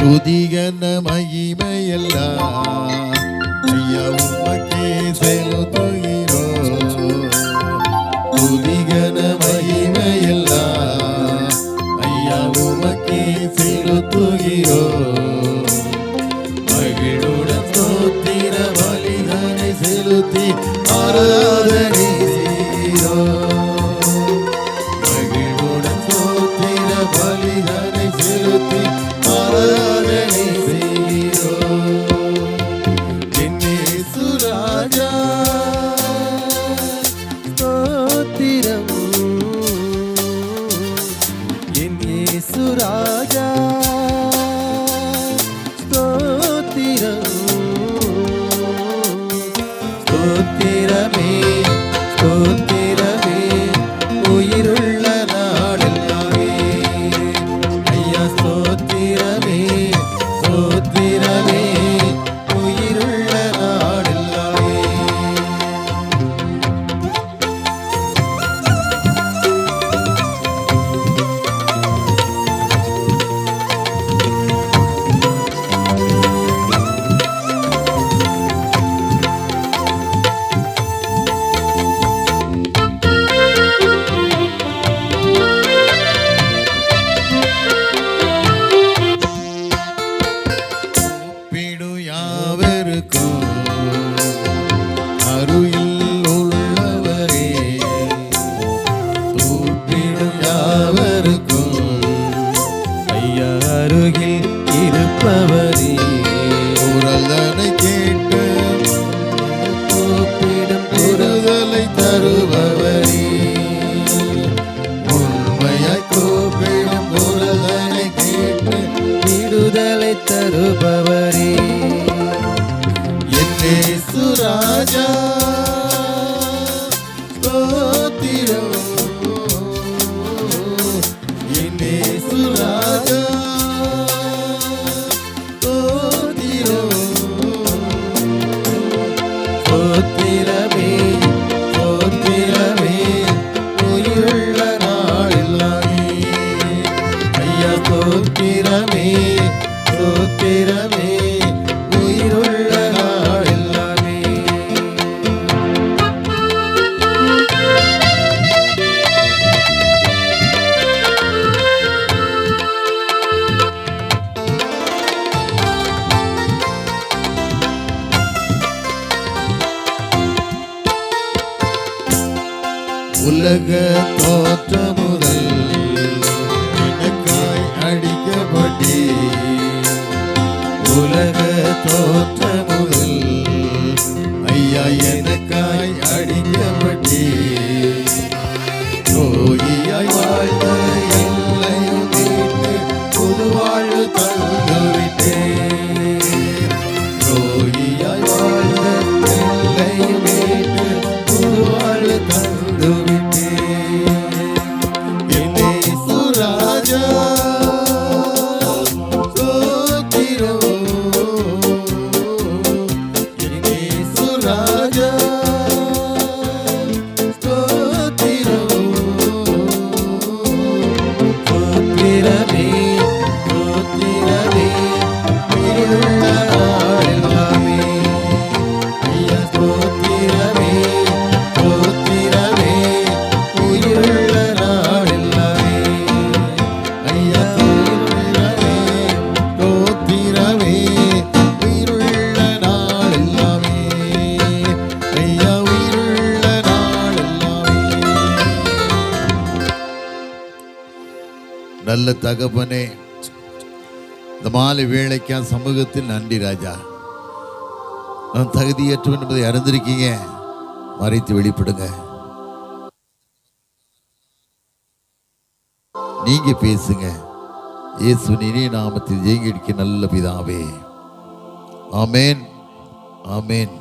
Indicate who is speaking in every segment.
Speaker 1: துதிகன மகிமையெல்லாம் ஐயா உமக்கே செலுத்துகிறோம். துதிகன மகிமையெல்லாம் ஐயா உமக்கே செலுத்துகிறோம். மகிழுடன் ஸ்தோத்திர பலிதனை செலுத்தி ஆராதனை செய்கிறோம். மகிழுடன் ஸ்தோத்திர பலிதனை செலுத்தி ஆராதனை செய்கிறோம். என் இயேசு ராஜா ஸ்தோத்திரம். என் இயேசு ராஜா ஸ்தோத்திரம். ஸ்தோத்திரமே ஸ்தோத்திரமே உயிருள்ள நாளெல்லாமே ஐயா ஸ்தோத்திரமே ஸ்தோத்திரமே உயிருள்ள நாளெல்லாமே. பிடு யாவருக்கும் அருகில் உள்ளவரே, தூப்பிடும் யாவருக்கும் ஐயா அருகில் இருப்பவரே. குரலனை கேட்டு கூப்பிடும் குரலை தருபவரே, உண்மையாய் கூப்பிடும் குரலனை கேட்டு விடுதலை தருபவரே. என் இயேசு ராஜா ஸ்தோத்திரம். என் இயேசு ராஜா ஸ்தோத்திரம். ஸ்தோத்திரமே ஸ்தோத்திரமே உயிருள்ள நாளெல்லாமே ஐயா ஸ்தோத்திரமே ஸ்தோத்திரமே உயிருள்ள நாளெல்லாமே. உலக தோற்றம் முதல் எனக்காய் அடிக்கப்பட்டே, உலக தோற்றம் முதல் ஐயா எனக்காய் அடிக்கப்பட்டே. நோயியாய் வாழ்ந்த எல்லையும் மீட்டு புது வாழ்வு தந்துவிட்டே. நோயியாய் வாழ்ந்த எல்லையும் மீட்டு புது வாழ்வு தந்துவிட்டே. என் இயேசு ராஜா ஸ்தோத்திரம். என் இயேசு ராஜா ஸ்தோத்திரம். ஸ்தோத்திரமே ஸ்தோத்திரமே உயிருள்ள நாளெல்லாமே ஐயா ஸ்தோத்திரமே ஸ்தோத்திரமே உயிருள்ள நாளெல்லாமே ஐயா உயிருள்ளவே ஸ்தோத்திரமே உயிருள்ள நாளெல்லாமே ஐயா உயிருள்ள நாளெல்லாமே. நல்ல தகப்பனே, இந்த மாலை வேளைக்கா சமூகத்தில் நன்றி ராஜா. நான் தகுதியற்றவன் என்பதை அறிந்திருக்கீங்க. மறைத்து வெளிப்படுங்க. நீங்க பேசுங்க. இயேசுவின் இனிய நாமத்தில் ஜெயங்கடிக்க நல்ல பிதாவே, ஆமேன் ஆமேன்.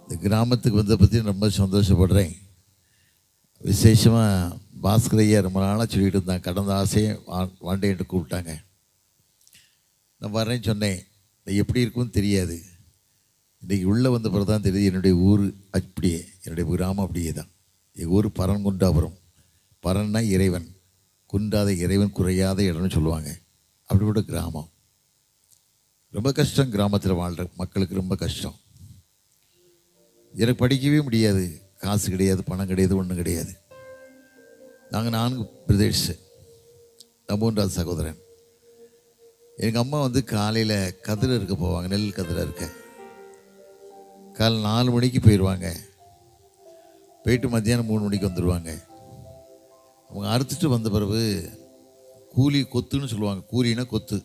Speaker 1: இந்த கிராமத்துக்கு வந்த பற்றி ரொம்ப சந்தோஷப்படுறேன். விசேஷமாக பாஸ்கரையா ரொம்ப நாளாக சொல்லிட்டு இருந்தாங்க. கடந்த ஆசையை வாண்டேன்ட்டு கூப்பிட்டாங்க. நான் வரேன்னு சொன்னேன். எப்படி இருக்கும்னு தெரியாது. இன்றைக்கி உள்ளே வந்த பிறகு தான் தெரியுது என்னுடைய ஊர் அப்படியே, என்னுடைய கிராமம் அப்படியே தான். எங்கள் ஊர் பரன்குண்டாபுரம். பரன்னா இறைவன், குன்றாத இறைவன் குறையாத இடம்னு சொல்லுவாங்க. அப்படி கூட கிராமம். ரொம்ப கஷ்டம். கிராமத்தில் வாழ்கிற மக்களுக்கு ரொம்ப கஷ்டம். எனக்கு படிக்கவே முடியாது. காசு கிடையாது, பணம் கிடையாது, ஒன்றும் கிடையாது. நாங்கள் 4 பிரதேஷ், நான் 3வது சகோதரன். எங்கள் அம்மா வந்து காலையில் கதிரை இருக்க போவாங்க, நெல் கதிரை இருக்க. காலை 4 மணிக்கு போயிடுவாங்க. போயிட்டு மத்தியானம் 3 மணிக்கு வந்துடுவாங்க. அவங்க அறுத்துட்டு வந்த பிறகு கூலி கொத்துன்னு சொல்லுவாங்க. கூலினா கொத்து.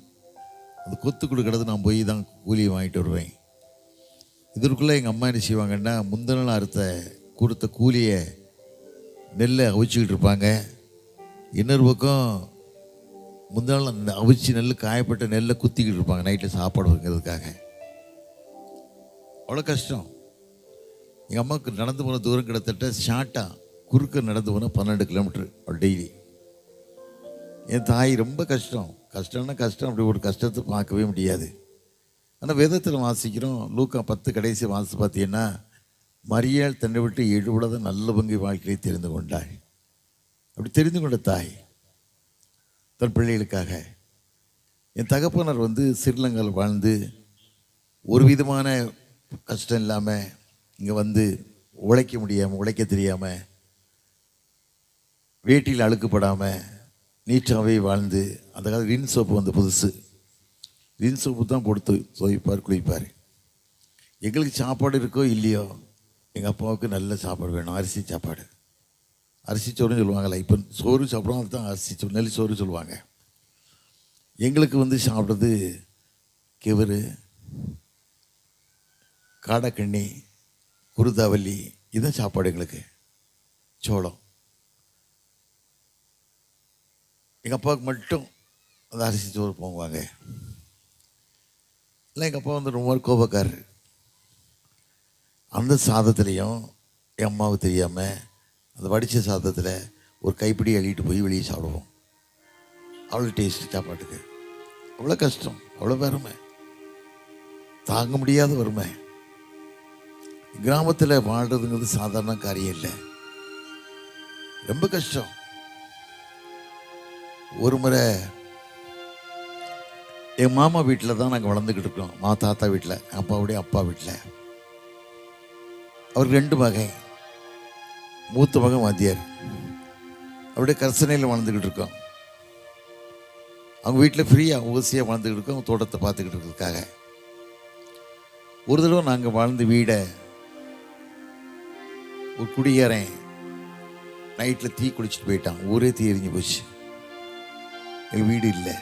Speaker 1: அந்த கொத்து கொடுக்கறது நான் போய் தான் கூலியை வாங்கிட்டு வருவேன். இதற்குள்ளே எங்கள் அம்மா என்ன செய்வாங்கன்னா, முந்தின நாள் கொடுத்த கூலியை நெல்லை அவிச்சிக்கிட்டு இருப்பாங்க. இன்னொரு பக்கம் முந்தின நாள் அவிச்சு நெல் காயப்பட்ட நெல்லை குத்திக்கிட்டு இருப்பாங்க நைட்டில் சாப்பாடு வைக்கிறதுக்காக. அவ்வளோ கஷ்டம். எங்கள் அம்மாவுக்கு நடந்து போன தூரம் கிட்டத்தட்ட ஷார்ட்டாக குறுக்க நடந்து போனால் 12 கிலோமீட்டர் டெய்லி. என் தாய் ரொம்ப கஷ்டம். கஷ்டம்னா கஷ்டம், அப்படி ஒரு கஷ்டத்தை பார்க்கவே முடியாது. ஆனால் வேதத்தில் வாசிக்கிறோம், லூக்கா 10 கடைசி வாசி பார்த்தீங்கன்னா, மரியாள் தன்னை விட்டு எழுபடாத நல்ல பங்கு வாழ்க்கையை தெரிந்து கொண்டாள். அப்படி தெரிந்து கொண்ட தாய் தன் பிள்ளைகளுக்காக. என் தகப்பனர் வந்து ஸ்ரீலங்காவில் வாழ்ந்து ஒரு விதமான கஷ்டம் இல்லாமல் இங்கே வந்து உழைக்க முடியாமல், உழைக்க தெரியாமல், வேட்டியில் அழுக்குப்படாமல் நீட்டாகவே வாழ்ந்து, அந்த காலத்தில் ரின் சோப்பு வந்து புதுசு, ரின் சோப்பு தான் போட்டு துவைப்பார், குளிப்பார். எங்களுக்கு சாப்பாடு இருக்கோ இல்லையோ, எங்கள் அப்பாவுக்கு நல்ல சாப்பாடு வேணும். அரிசி சாப்பாடு, அரிசி சோறுன்னு சொல்லுவாங்கள்ல. இப்போ சோறு சாப்பிடுவோம், அதுதான் அரிசி சோறு, நெல் சோறு சொல்லுவாங்க. எங்களுக்கு வந்து சாப்பிட்றது கெவரு, காடைக்கண்ணி, குருதாவல்லி, இதுதான் சாப்பாடு எங்களுக்கு. சோளம். எங்கள் அப்பாவுக்கு மட்டும் அந்த அரிசி சோறு போங்குவாங்க. இல்லை, எங்கள் அப்பா வந்து ரொம்ப கோபக்காரர். அந்த சாதத்துலேயும் என் அம்மாவுக்கு தெரியாமல் அந்த வடித்த சாதத்தில் ஒரு கைப்பிடி அள்ளிட்டு போய் வெளியே சாப்பிடுவோம். அவ்வளோ டேஸ்ட்டு சாப்பாட்டுக்கு. அவ்வளோ கஷ்டம், அவ்வளோ வறுமை, தாங்க முடியாத வறுமை. கிராமத்தில் வாழ்கிறதுங்கிறது சாதாரண காரியம் இல்லை, ரொம்ப கஷ்டம். ஒரு முறை என் மாமா வீட்டில் தான் நாங்கள் வளர்ந்துக்கிட்டு இருக்கோம். தாத்தா வீட்டில், அப்பாவுடைய அப்பா வீட்டில். அவர் 2 மகன். மூத்த மகன் வாத்தியார். அவருடைய கர்சனையில் வளர்ந்துக்கிட்டு இருக்கோம். அவங்க வீட்டில் ஃப்ரீயாக ஓசியாக வாழ்ந்துக்கிட்டு இருக்கோம், அவங்க தோட்டத்தை பார்த்துக்கிட்டு இருக்கிறதுக்காக. ஒரு தடவை நாங்கள் வாழ்ந்த வீடை ஒரு குடியாரன் நைட்டில் தீ குளிச்சுட்டு போயிட்டான். ஊரே தீ எரிஞ்சு போச்சு. எங்கள் வீடு இல்லை.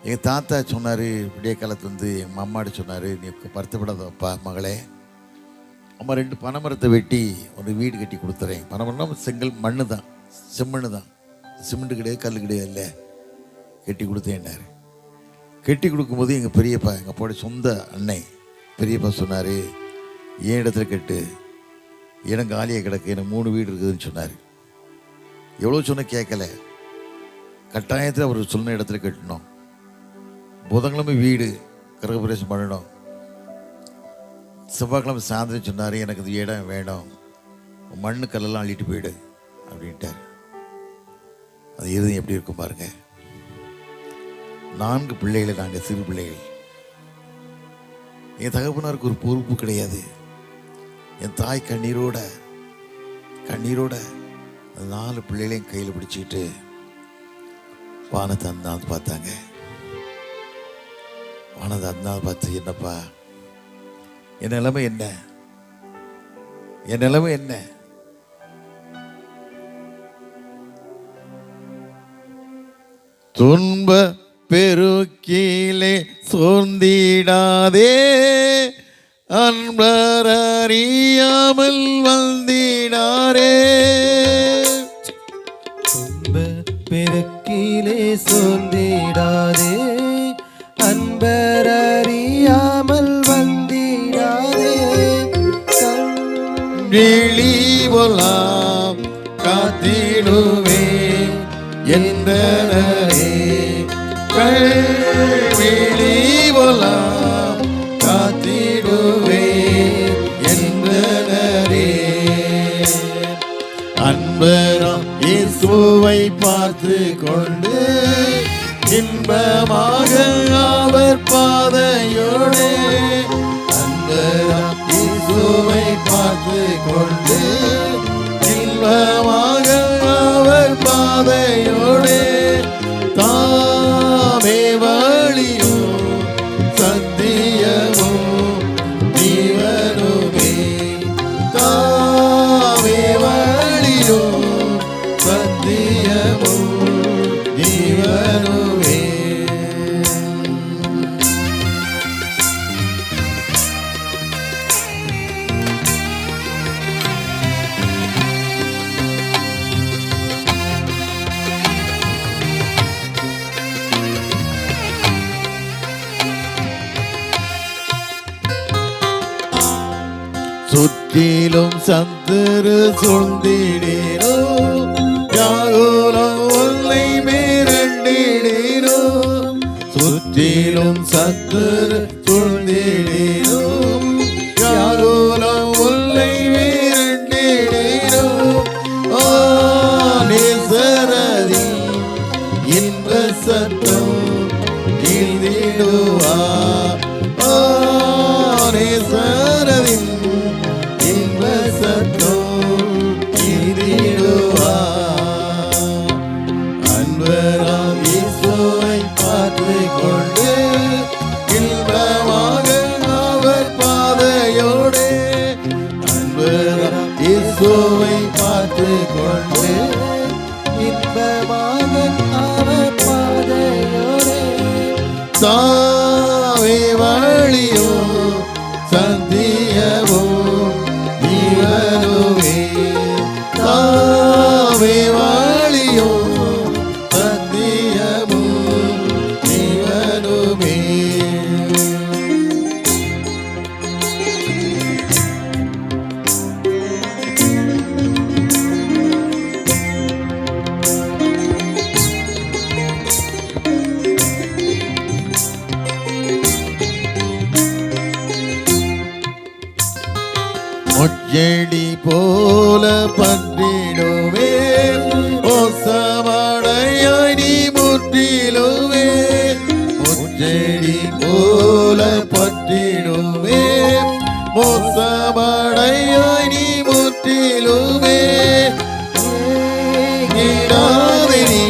Speaker 1: எங்கள் தாத்தா சொன்னார், விடிய காலத்து வந்து எங்கள் அம்மாட்ட சொன்னார், நீ வருத்தப்படாதப்பா மகளே, அம்மா 2 பனைமரத்தை வெட்டி ஒரு வீடு கட்டி கொடுத்துறேன். பனைமரம்னா செங்கல், மண்ணு தான், செம்மண்ணு தான், சிமெண்ட்டு கிடையாது, கல் கிடையாது, இல்லை, கட்டி கொடுத்தேன்னாரு. கட்டி கொடுக்கும்போது எங்கள் பெரியப்பா, எங்கள் அப்பாவோட சொந்த அன்னை பெரியப்பா சொன்னார், ஏன் இடத்துல கட்டு, இடம் காலியாக கிடக்கு, எனக்கு 3 வீடு இருக்குதுன்னு சொன்னார். எவ்வளோ சொன்ன கேட்கல. கட்டாயத்தில் அவர் சொன்ன இடத்துல கட்டணும். புதன்கிழமை வீடு கிரகப்பிரவேசம் பண்ணணும். செவ்வாய்க்கிழமை சாயந்தரம் சொன்னார், எனக்கு இது இடம் வேணும், மண்ணு கல்லெல்லாம் அள்ளிட்டு போயிடு அப்படின்ட்டார். அது இருதயம் எப்படி இருக்கும் பாருங்க. 4 பிள்ளைகள், நாங்கள் சிறு பிள்ளைகள். என் தகப்பனாருக்கு ஒரு பொறுப்பு கிடையாது. என் தாய் கண்ணீரோட அந்த 4 பிள்ளைகளையும் கையில் பிடிச்சிக்கிட்டு வானத்தை அந்தாந்து பார்த்தாங்க. வானத்தை அந்தாந்து பார்த்து, என்னப்பா என் நிலைமை என்ன, என் நிலைமை என்ன? துன்ப பெருக்கிலே சோர்ந்திடாதே, அன்பர் அறியாமல் வந்திடாரே.
Speaker 2: துன்ப பெருக்கிலே சோர்ந்திடாதே, அன்பர் அறியாமல் வந்திடாதே.
Speaker 1: விழி போலாம் காத்திடுவே என்றனரே, விழி போலாம் காத்திடுவே என்றனரே. அன்பராம் இயேசுவை பார்த்து கொண்டு இன்பமாக சுற்றிலும் சத்துரு சூழ்ந்திடேனோ, யாகோலம் உன்னை மிரண்டிடேனோ. சுற்றிலும் சத்துரு சூழ்ந்திடேனோ, யாகோலம் உன்னை மிரண்டிடேனோ. நேசரதி இன்ப சத்தம் நீந்திடுவா. நேசரதின் இன்ப சத்தம் நீந்திடுவா. அன்பராம் இயேசுவை பார்த்து கொண்டு இன்பமாக அவர் பாதையோடு. அன்பராம் இயேசுவை பார்த்து கொண்டு
Speaker 2: இன்பமாக அவர் பாதையோடு.
Speaker 1: தாவே வழியோ சத்தியமும் ஜீவனுமே. தாவே வழியோ சத்தியமும் ஜீவனுமே. முச்செடி போல பற்றிடுவே, ஓசமடையாய் நீ முற்றிலுவே. முச்செடி போல பற்றிடுவே, மோசமடையாய் நீ முற்றிலுவே. நீடாதே நீ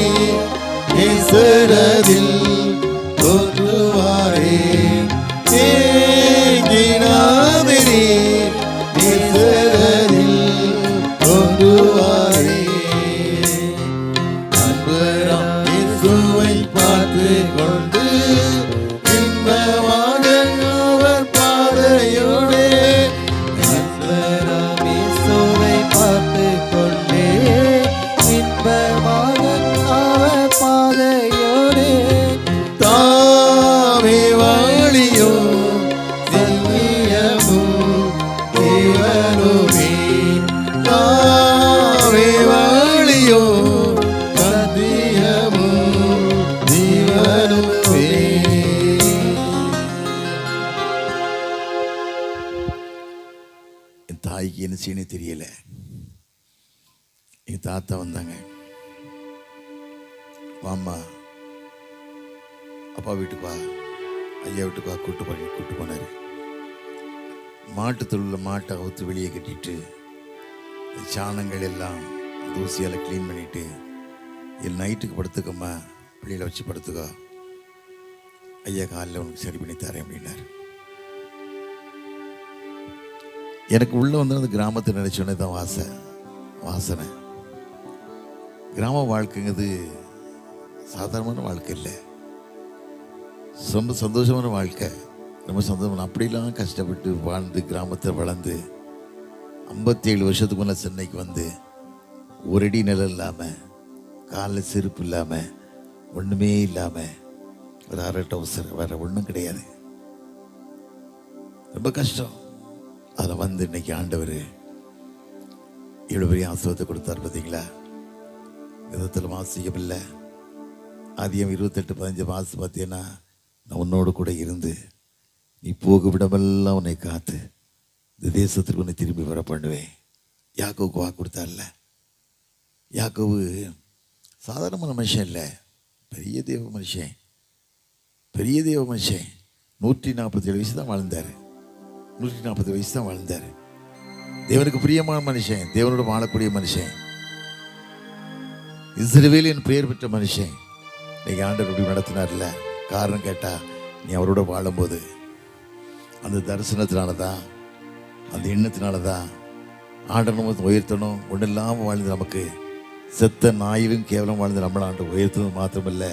Speaker 1: இஸ்ரவேலில் தோன்றுவாரே. நீடாதே நீ அன்பராம் இயேசுவை பார்த்து கொண்டு இன்பமாக அவர் பாதையோடு.
Speaker 2: அன்பராம் இயேசுவை பார்த்து கொண்டே இன்பமாக அவர் பாதையோடு.
Speaker 1: தாவே வழியோ சத்தியமும் ஜீவனுமே. தாவே வழியோ சத்தியமும் ஜீவனுமே. என் தாய்க்கு என்ன செய்யணும் தெரியல. என் தாத்தா வந்தாங்க. வாம்மா, அப்பா வீட்டுக்கு வா, ஐயா வீட்டுக்கு வா, கூட்டு போனாரு. மாட்டு தொழிலில் மாட்டை அவுத்து வெளியே கட்டிட்டு சாணங்கள் எல்லாம் தூசியால் க்ளீன் பண்ணிட்டு, இது நைட்டுக்கு படுத்துக்கம்மா, வெளியில் வச்சு படுத்துக்கோ, ஐயா காலையில் உனக்கு சரி பண்ணி தரேன் அப்படின்னாரு. எனக்கு உள்ள வந்து அந்த கிராமத்தை நினைச்சோன்னே தான் வாசனை. கிராம வாழ்க்கைங்கிறது சாதாரணமான வாழ்க்கை இல்லை, ரொம்ப சந்தோஷமான வாழ்க்கை. ரொம்ப சந்தோஷமான அப்படிலாம் கஷ்டப்பட்டு வாழ்ந்து கிராமத்தில் வளர்ந்து 57 வருஷத்துக்கு முன்னே சென்னைக்கு வந்து ஒரு அடி நிலம் இல்லாமல், காலில் செருப்பு இல்லாமல், ஒன்றுமே இல்லாமல், ஒரு அரை டவுசர் வேறு ஒன்றும் கிடையாது. ரொம்ப கஷ்டம். அதில் வந்து இன்னைக்கு ஆண்டவர் இவ்வளோ பெரிய ஆசீர்வாதத்தை கொடுத்தார் பார்த்தீங்களா. விதத்தில் வாசிக்கவில்லை. அதிகம் 28-15 மாதம் பார்த்தீங்கன்னா, நான் உன்னோடு கூட இருந்து நீ போக விடமெல்லாம் உன்னை காத்து இந்த தேசத்திற்கு உன்னை திரும்பி வர பண்ணுவேன். யாக்கோவுக்கு வாக்கு கொடுத்தார்ல. யாக்கோவு சாதாரணமான மனுஷன் இல்லை, பெரிய தேவ மனுஷன். 147 வயசு தான் வாழ்ந்தார். 140 வயசு தான் வாழ்ந்தார். தேவனுக்கு பிரியமான மனுஷன், தேவனோட வாழக்கூடிய மனுஷன், இஸ்ரவேலின் பெயர் பெற்ற மனுஷன். இன்னைக்கு ஆண்டவர் இப்படி நடத்தினார்ல. காரணம் கேட்டா, நீ அவரோட வாழும்போது அந்த தரிசனத்தினால தான், அந்த எண்ணத்தினால தான் ஆண்டவர் நம்ம உயர்த்தணும். ஒன்றும் இல்லாமல் வாழ்ந்து நமக்கு செத்த நாயிலும் கேவலம் வாழ்ந்து நம்மளை ஆண்டு உயர்த்தது மாத்திரமில்லை,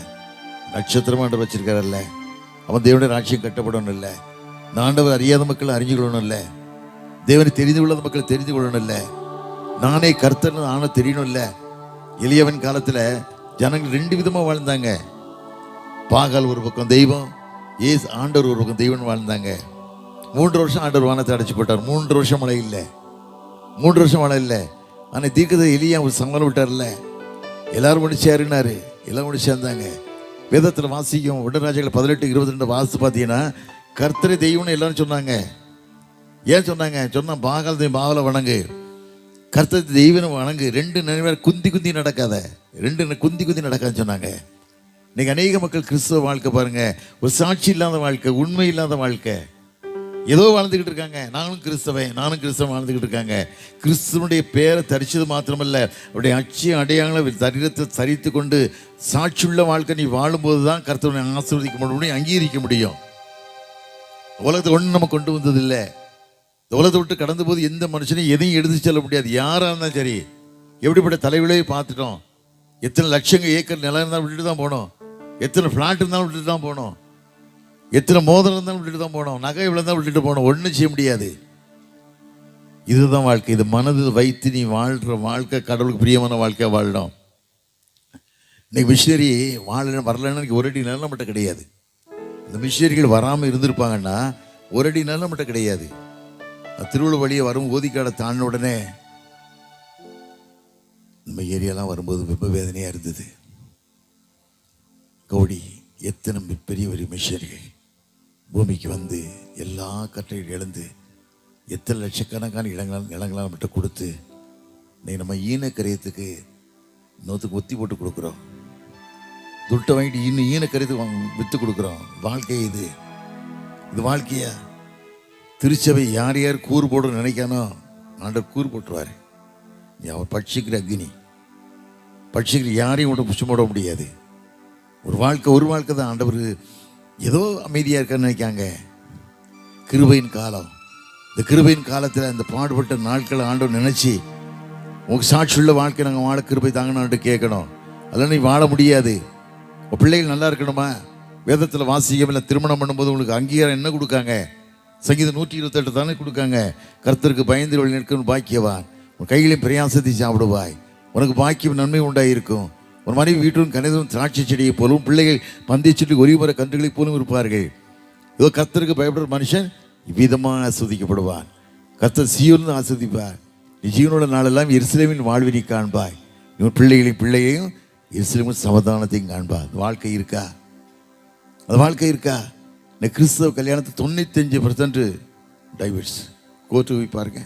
Speaker 1: நட்சத்திரம் ஆண்டவர் வச்சிருக்காரல்ல. அவன் தேவனுடைய ராட்சியம் கட்டப்படணும் இல்லை, ஆண்டவர் அறியாத மக்கள் அறிஞ்சு கொள்ளணும் இல்லை, தேவனை தெரிந்து கொள்ளாத மக்கள் தெரிந்து கொள்ளணும் இல்லை, நானே கர்த்தர் ஆன தெரியணும் இல்லை. எளியவன் காலத்தில் ஜனங்கள் 2 விதமாக வாழ்ந்தாங்க. பாகால் ஒரு பக்கம் தெய்வம், ஏசு ஆண்டவர் ஒரு பக்கம் தெய்வம் வாழ்ந்தாங்க. 3 வருஷம் ஆண்டவர் வானத்தை அடைச்சி போட்டார். 3 வருஷம் மழை இல்லை. 3 வருஷம் வாழ இல்லை. ஆனால் தீர்க்கதரிசி எலியா ஒரு சங்கடம் விட்டார்ல, எல்லாரும் ஒன்று சேருனாரு, எல்லாம் ஒன்று சேர்ந்தாங்க. வேதத்தில் வாசிக்கும் உடராஜர்கள் 18:22 வாசித்து பார்த்தீங்கன்னா கர்த்தரை தெய்வம்னு எல்லாரும் சொன்னாங்க. ஏன் சொன்னாங்க? சொன்னால் பாகலை வணங்கு, கர்த்தரை தெய்வம் வணங்கு. 2 நினைவு குந்தி நடக்காத, 2 குந்தி நடக்காதுன்னு சொன்னாங்க. இன்னைக்கு அநேக மக்கள் கிறிஸ்தவ வாழ்க்கை பாருங்க, ஒரு சாட்சி இல்லாத வாழ்க்கை, உண்மை இல்லாத வாழ்க்கை, ஏதோ வாழ்ந்துக்கிட்டு இருக்காங்க. நானும் கிறிஸ்தவன் வாழ்ந்துக்கிட்டு இருக்காங்க. கிறிஸ்துவனுடைய பேரை தரிச்சது மாத்திரமல்ல, அவருடைய அடையாளங்களை சரீரத்தை சரித்து கொண்டு சாட்சியுள்ள வாழ்க்கை நீ வாழும்போது தான் கர்த்தவனை ஆசீர்வதிக்க முடியும், அங்கீகரிக்க முடியும். உலகத்தை ஒன்றும் நம்ம கொண்டு வந்ததில்லை. இந்த உலகத்தை விட்டு கடந்த போது எந்த மனுஷனையும் எதையும் எடுத்து செல்ல முடியாது. யாராக இருந்தாலும் சரி, எப்படிப்பட்ட தலைவிலையை பார்த்துட்டோம். எத்தனை லட்சங்கள் ஏக்கர் நிலம் இருந்தாலும் விட்டுட்டு தான் போனோம், எத்தனை ஃப்ளாட் இருந்தாலும் விட்டுட்டு தான் போனோம், எத்தனை மோதிரம் இருந்தாலும் விட்டுட்டு தான் போனோம், நகை விழுந்தாலும் விட்டுட்டு போனோம். ஒன்றும் செய்ய முடியாது. இதுதான் வாழ்க்கை. இது மனதில் வைத்து நீ வாழ்கிற வாழ்க்கை கடவுளுக்கு பிரியமான வாழ்க்கையாக வாழணும். இன்னைக்கு மிஷினரி வரலன்னு ஒரு அடி நிலம் நம்மகிட்ட கிடையாது. இந்த மிஷினரிகள் வராமல் இருந்திருப்பாங்கன்னா ஒரு அடி நிலம் நம்மகிட்ட கிடையாது. திருவள்ளுவர் வழியை வரும் ஓதிக்காடை தாண்டின உடனே நம்ம ஏரியாலாம் வரும்போது ரொம்ப வேதனையாக இருந்தது. கவுடி எத்தனை பெரிய பெரிய மிஷினரிகள் பூமிக்கு வந்து எல்லா கட்டையும் இழந்து எத்தனை லட்சக்கணக்கான நிலங்களால் நம்மகிட்ட கொடுத்து இன்னைக்கு நம்ம ஈனக்கரையத்துக்கு இன்னொருத்துக்கு ஒத்தி போட்டு கொடுக்குறோம். துட்டை வாங்கிட்டு ஈனக்கரையத்துக்கு விற்று கொடுக்குறோம். வாழ்க்கை இது வாழ்க்கையா? திருச்சபை யார் யார் கூறு போடணும்னு நினைக்கானோ ஆண்டவர் கூறு போட்டுருவார். அவர் பட்சிக்கிற அக்னி, பட்சிக்கிற யாரையும் விட புஷ்டம் போட முடியாது. ஒரு வாழ்க்கை தான். ஆண்டவர் ஏதோ அமைதியாக இருக்கான்னு நினைக்காங்க. கிருபையின் காலம், இந்த கிருபையின் காலத்தில் இந்த பாடுபட்ட நாட்களை ஆண்டவர் நினைச்சு உங்களுக்கு சாட்சியுள்ள வாழ்க்கை நாங்கள் வாழ கிருபை தாங்கன்னு கேட்கணும். அதெல்லாம் நீ வாழ முடியாது. உங்கள் பிள்ளைகள் நல்லா இருக்கணுமா? வேதத்தில் வாசிக்கவில்லை. திருமணம் பண்ணும்போது உங்களுக்கு அங்கீகாரம் என்ன கொடுக்காங்க? சங்கீதம் 128 தானே கொடுக்காங்க. கர்த்தருக்கு பயந்து வழி நிற்கணும் பாக்கியவான், உன் கையிலையும் பிரயாசத்தை சாப்பிடுவாய், உனக்கு பாக்கியம் நன்மை உண்டாயிருக்கும். ஒரு மனைவி வீட்டிலும் கணிதம் திராட்சை செடியை போலும், பிள்ளைகள் பந்தய செடி ஒளிமர கன்றுகளை போலும் இருப்பார்கள். ஏதோ கர்த்தருக்கு பயப்படுற மனுஷன் இவ்விதமாக ஆஸ்வதிக்கப்படுவான். கர்த்தர் சீயோன்னு ஆஸ்வதிப்பார். நீ ஜீவனோட நாளெல்லாம் எருசலேமின் வாழ்வை நீ காண்பாய். இவன் பிள்ளையையும் எருசலேமின் சமாதானத்தையும் காண்பாய். அந்த வாழ்க்கை இருக்கா? அந்த வாழ்க்கை இருக்கா? இந்த கிறிஸ்தவ கல்யாணத்தை 95% டைவர்ஸ் கோர்ட்டு போய் பாருங்க.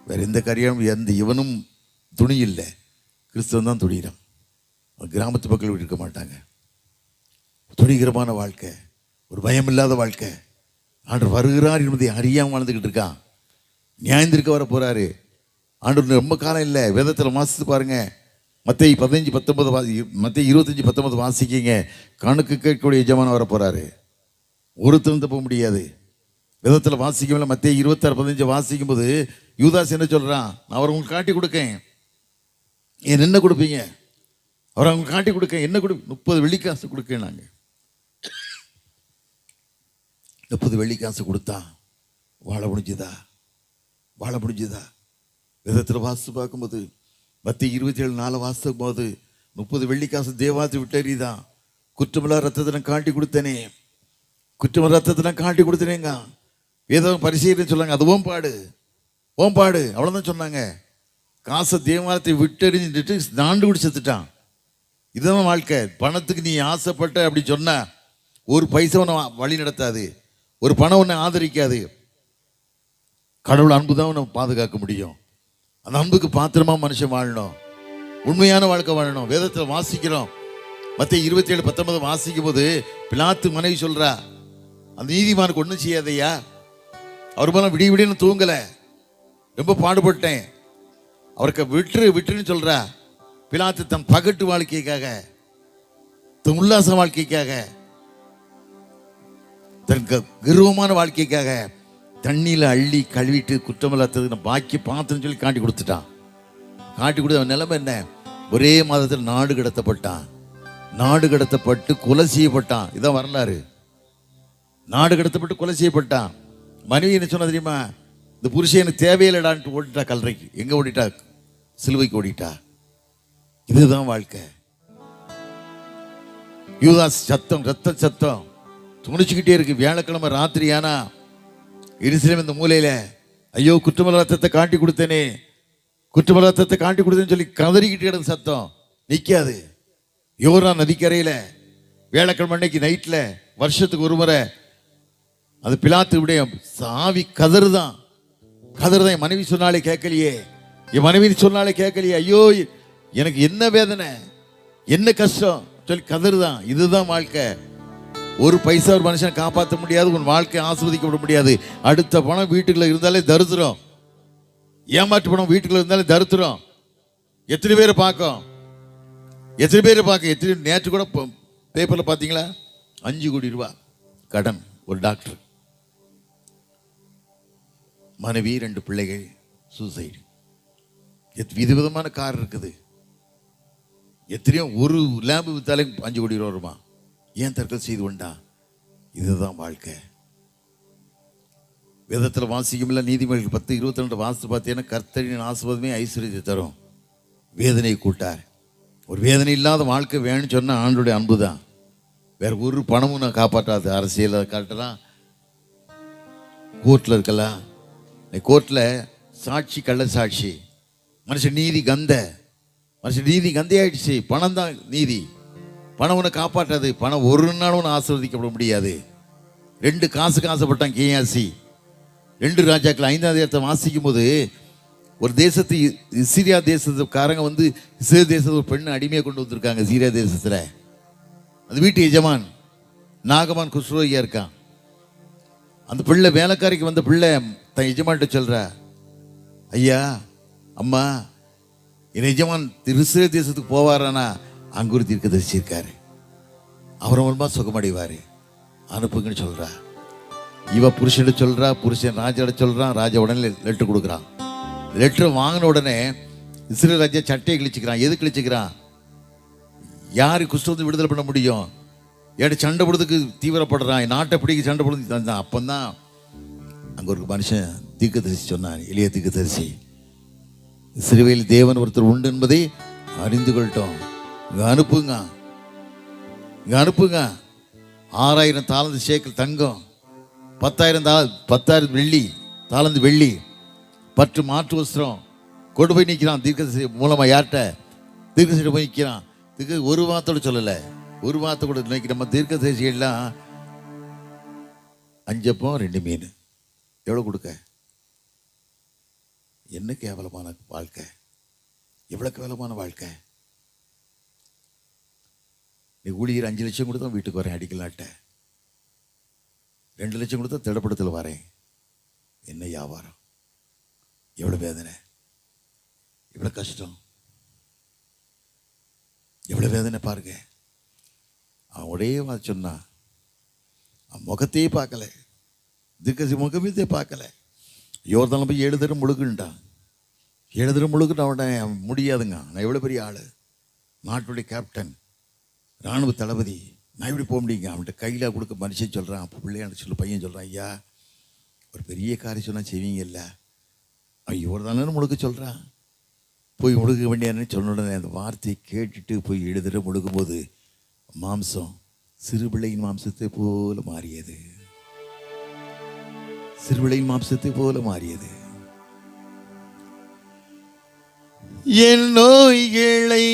Speaker 1: வேற எந்த கல்யாணம் எந்த இவனும் துணி இல்லை, கிறிஸ்தவன் தான் துணிகிறான். கிராமத்து மக்கள் இருக்க மாட்டாங்க. துணிகரமான வாழ்க்கை, ஒரு பயம் இல்லாத வாழ்க்கை. ஆண்டவர் வருகிறார் என்பதை அறியாமல் வாழ்ந்துக்கிட்டு இருக்கான். நியாயந்திருக்க வர போறாரு ஆண்டவர். ரொம்ப காலம் இல்லை. வேதத்தில் வாசித்து பாருங்க. மத்தேயு 15:19 மத்தேயு 25:19 வாசிக்கிங்க. கணக்கு கேட்கக்கூடிய எஜமானம் வர போறாரு. ஒருத்தரும் தப்ப முடியாது. வேதத்தில் வாசிக்கவில்லை. மத்தேயு 26:15 வாசிக்கும் போது யூதாஸ் என்ன சொல்றான்? நான் அவர் உங்களுக்கு காட்டி கொடுக்கேன். ஏன் என்ன கொடுப்பீங்க? அவர் அவங்க காட்டி கொடுக்க என்ன 30 வெள்ளிக்காசு கொடுக்கேன். நாங்கள் 30 வெள்ளிக்காசு கொடுத்தா வாழ முடிஞ்சுதா? விதத்தில் வாசித்து பார்க்கும்போது மத்தேயு 27:4 வாசிக்கும் போது 30 வெள்ளிக்காசு தேவாதி விட்டறிதான். குற்றமில்லா ரத்தத்தை நான் காட்டி கொடுத்தேனே, குற்றமில்லா ரத்தத்தை நான் காட்டி கொடுத்தேனேங்க. வேதம் பரிசீலனை சொன்னாங்க. அது ஓம்பாடு அவ்வளோதான் சொன்னாங்க. காசை தேவாலயத்தை விட்டறிஞ்சிட்டு நாண்டு குடி செத்துட்டான். இதுதான் வாழ்க்கை. பணத்துக்கு நீ ஆசைப்பட்ட அப்படி சொன்ன ஒரு பைசா உன்னை வழி நடத்தாது, ஒரு பணம் உன்னை ஆதரிக்காது. கடவுள் அன்பு தான் உன்னை பாதுகாக்க முடியும். அந்த அன்புக்கு பாத்திரமா மனுஷன் வாழணும், உண்மையான வாழ்க்கை வாழணும். வேதத்தில் வாசிக்கிறோம். மத்தேயு 27:19 வாசிக்கும் போது பிலாத்து மனைவி சொல்றா, அந்த நீதிமானுக்கு ஒன்றும் செய்யாதையா, அவர் மேலே விடின்னு தூங்கலை, ரொம்ப பாடுபட்டேன், அவருக்கு விட்டுன்னு சொல்றா. பிலாத்து தன் பகட்டு வாழ்க்கைக்காக, தன் உல்லாச வாழ்க்கைக்காக, தன் கர்வமான வாழ்க்கைக்காக தண்ணியில் அள்ளி கழுவிட்டு குற்றமில்லாதது பாக்கி பார்த்துன்னு சொல்லி காட்டி கொடுத்துட்டான். காட்டி கொடுத்த அவன் நிலைமை என்ன? ஒரே மாதத்தில் நாடு கடத்தப்பட்டு கொலை செய்யப்பட்டான். இதான் வரலாறு. நாடு கடத்தப்பட்டு கொலை செய்யப்பட்டான். மனைவி என்ன சொன்ன தெரியுமா? இந்த புருஷன் எனக்கு தேவையில்லடான்ட்டு ஓடிட்டா. கல்லறைக்கு எங்க ஓடிட்டா? சிலுவைக்கு ஓடிட்டா. இதுதான் வாழ்க்கை. யூதாஸ் சத்தம், ரத்த சத்தம் துணிச்சுக்கிட்டே இருக்கு. வியாழக்கிழமை ராத்திரி ஆனா எருசலேம் இந்த மூலையில, ஐயோ குற்றமில்ல ரத்தத்தை காட்டி கொடுத்தேனே, குற்றமலத்தத்தை காட்டி கொடுத்தேன்னு சொல்லி கதறிக்கிட்டு கிடந்த சத்தம் நிற்காது. யோர்னா நதிக்கரையில் வேலைக்கிழமை அன்னைக்கு நைட்டில் வருஷத்துக்கு ஒரு முறை அது பிலாத்துடைய சாவி கதறுதான். என் மனைவி சொன்னாலே கேட்கலையே, என் மனைவி சொன்னாலே கேட்கலையே, ஐயோ எனக்கு என்ன வேதனை, என்ன கஷ்டம் சொல்லி கதறுதான். இதுதான் வாழ்க்கை. ஒரு பைசா ஒரு மனுஷனை காப்பாற்ற முடியாது, உன் வாழ்க்கையை ஆஸ்வதிக்கப்பட முடியாது. அடுத்த பணம் வீட்டுக்குள்ள இருந்தாலே தரித்திரம், ஏமாற்று பணம் வீட்டுக்குள்ள இருந்தாலே தரித்திரம். எத்தனை பேரை பார்க்கும், எத்தனை நேற்று கூட பேப்பரில் பார்த்தீங்களா, 5 கோடி ரூபாய் கடன் ஒரு டாக்டர், மனைவி 2 பிள்ளைகள் சூசைடு. விதவிதமான கார் இருக்குது. எத்தனையோ ஒரு லேம்பு வித்தாலே 5 கோடி ரூபா வருமா? ஏன் தற்கொலை செய்து கொண்டா? இதுதான் வாழ்க்கை. வேதத்தில் வாசிக்கும்ல, நீதிமொழிகள் 10:22 வாசித்து பார்த்தீங்கன்னா, கர்த்தரின் ஆசீர்வாதமே ஐஸ்வர்யத்தை தரும், வேதனை கூட்டார். ஒரு வேதனை இல்லாத வாழ்க்கை வேணும்னு சொன்னால் ஆண்டோடைய அன்பு தான். வேற ஒரு பணமும் நான் காப்பாற்றாது. அரசியலில் காட்டலாம், கோர்ட்டில் இருக்கலாம். கோர்ட்டில் சாட்சி கள்ள சாட்சி, மனுஷன் நீதி கந்தையாயிடுச்சு. பணம் தான் நீதி. பணம் உன்னை காப்பாற்றாது. பணம் ஒரு நாளும் உன்னை ஆசீர்வதிக்கப்பட முடியாது. 2 காசுக்கு ஆசைப்பட்டான் கேயாசி. 2 ராஜாக்கள் 5ஆம் அதிகாரத்தை வாசிக்கும் போது, ஒரு தேசத்து சிரியா தேசத்துக்காரங்க வந்து இஸ்ரேல் தேசத்து ஒரு பெண்ணை அடிமையாக கொண்டு வந்திருக்காங்க. சீரியா தேசத்தில் அந்த வீட்டு எஜமான் நாகமான் குஸ்ரோகியா இருக்கான். அந்த பிள்ளை வேலைக்காரிக்கு வந்த பிள்ளை தன் எஜமான்கிட்ட சொல்றா, ஐயா அம்மா, என் எஜமான் இஸ்ரேல் தேசத்துக்கு போவாரானா அங்க ஒரு தீர்க்கதரிசி இருக்காரு, அவர் மூலமா சுகமடைவாரு, அனுப்புங்கன்னு சொல்றா. இவ புருஷன் சொல்றா, புருஷன் ராஜாட சொல்றான். ராஜா உடனே லெட்டர் கொடுக்குறான். லெட்டர் வாங்கின உடனே இஸ்ரேல் ராஜா சட்டையை கிழிச்சுக்கிறான். எது கிழிச்சுக்கிறான்? யாரு குஷ்டத்தை விடுதலை பண்ண முடியும்? ஏட சண்டை போடுறதுக்கு தீவிரப்படுறான், நாட்டை பிடிக்க சண்டை போடுறதுக்கு தந்தான். அப்பந்தான் அங்க ஒரு மனுஷன் தீர்க்கதரிசி சொன்னான், எளிய தீர்க்கதரிசி, இஸ்ரவேலில் தேவன் ஒருத்தர் உண்டு என்பதை அறிந்து கொள்ளட்டும், இங்க அனுப்புங்க. 6000 தாலந்து சேக்கல் தங்கம், 10,000 வெள்ளி, தாலந்து வெள்ளி, 10 மாற்று வஸ்திரம் கொண்டு போய் நிற்கிறான். தீர்க்கதரிசி மூலமா யார்கிட்ட? தீர்க்கதரிசி போய் நிற்கிறான். ஒரு வார்த்தையோட சொல்லலை, ஒரு வார்த்தை கூட இன்னைக்கு நம்ம தீர்க்கதரிசிகள்லாம் 5 அப்பம் 2 மீன் எவ்வளோ கொடுக்க? என்ன கேவலமான வாழ்க்கை, எவ்வளோ கேவலமான வாழ்க்கை. நீ ஊழியர் 5 லட்சம் கொடுத்தா வீட்டுக்கு வரேன் அடிக்கலாட்ட, 2 லட்சம் கொடுத்தா திடப்படத்தில் வரேன். என்ன வியாபாரம், எவ்வளோ வேதனை, எவ்வளோ கஷ்டம், எவ்வளோ வேதனை பாருங்க. அவன் ஒரே வார்த்தை சொன்னான், அவன் முகத்தையே பார்க்கல, திக்கசி முகமே பார்க்கல. யோர்தான் போய் 7 தரம் முழுக்குன்ட்டான். 7 தரம் முழுக்குன்னு அவன் முடியாதுங்க. நான் எவ்வளோ பெரிய ஆள், நாட்டுடைய கேப்டன், இராணுவ தளபதி, நான் எப்படி போக முடியுங்க? அவன்கிட்ட கையில் கொடுக்க மனுஷன் சொல்கிறான். அப்போ பிள்ளையாண்ட சொல்லு பையன் சொல்கிறான், ஐயா ஒரு பெரிய காரியம் சொன்னால் செய்வீங்க இல்லை? அவன் யோர்தானு முழுக்க சொல்கிறான். போய் முழுக்க வேண்டியான்னு சொன்ன உடனே அந்த வார்த்தையை கேட்டுட்டு போய் 7 தரம் முழுக்கும்போது மாம்சம் சிறுபிள்ளையின் மாம்சத்தை போல மாறியது, சிறுபிள்ளையின் மாம்சத்தை போல மாறியது. என் நோய்களை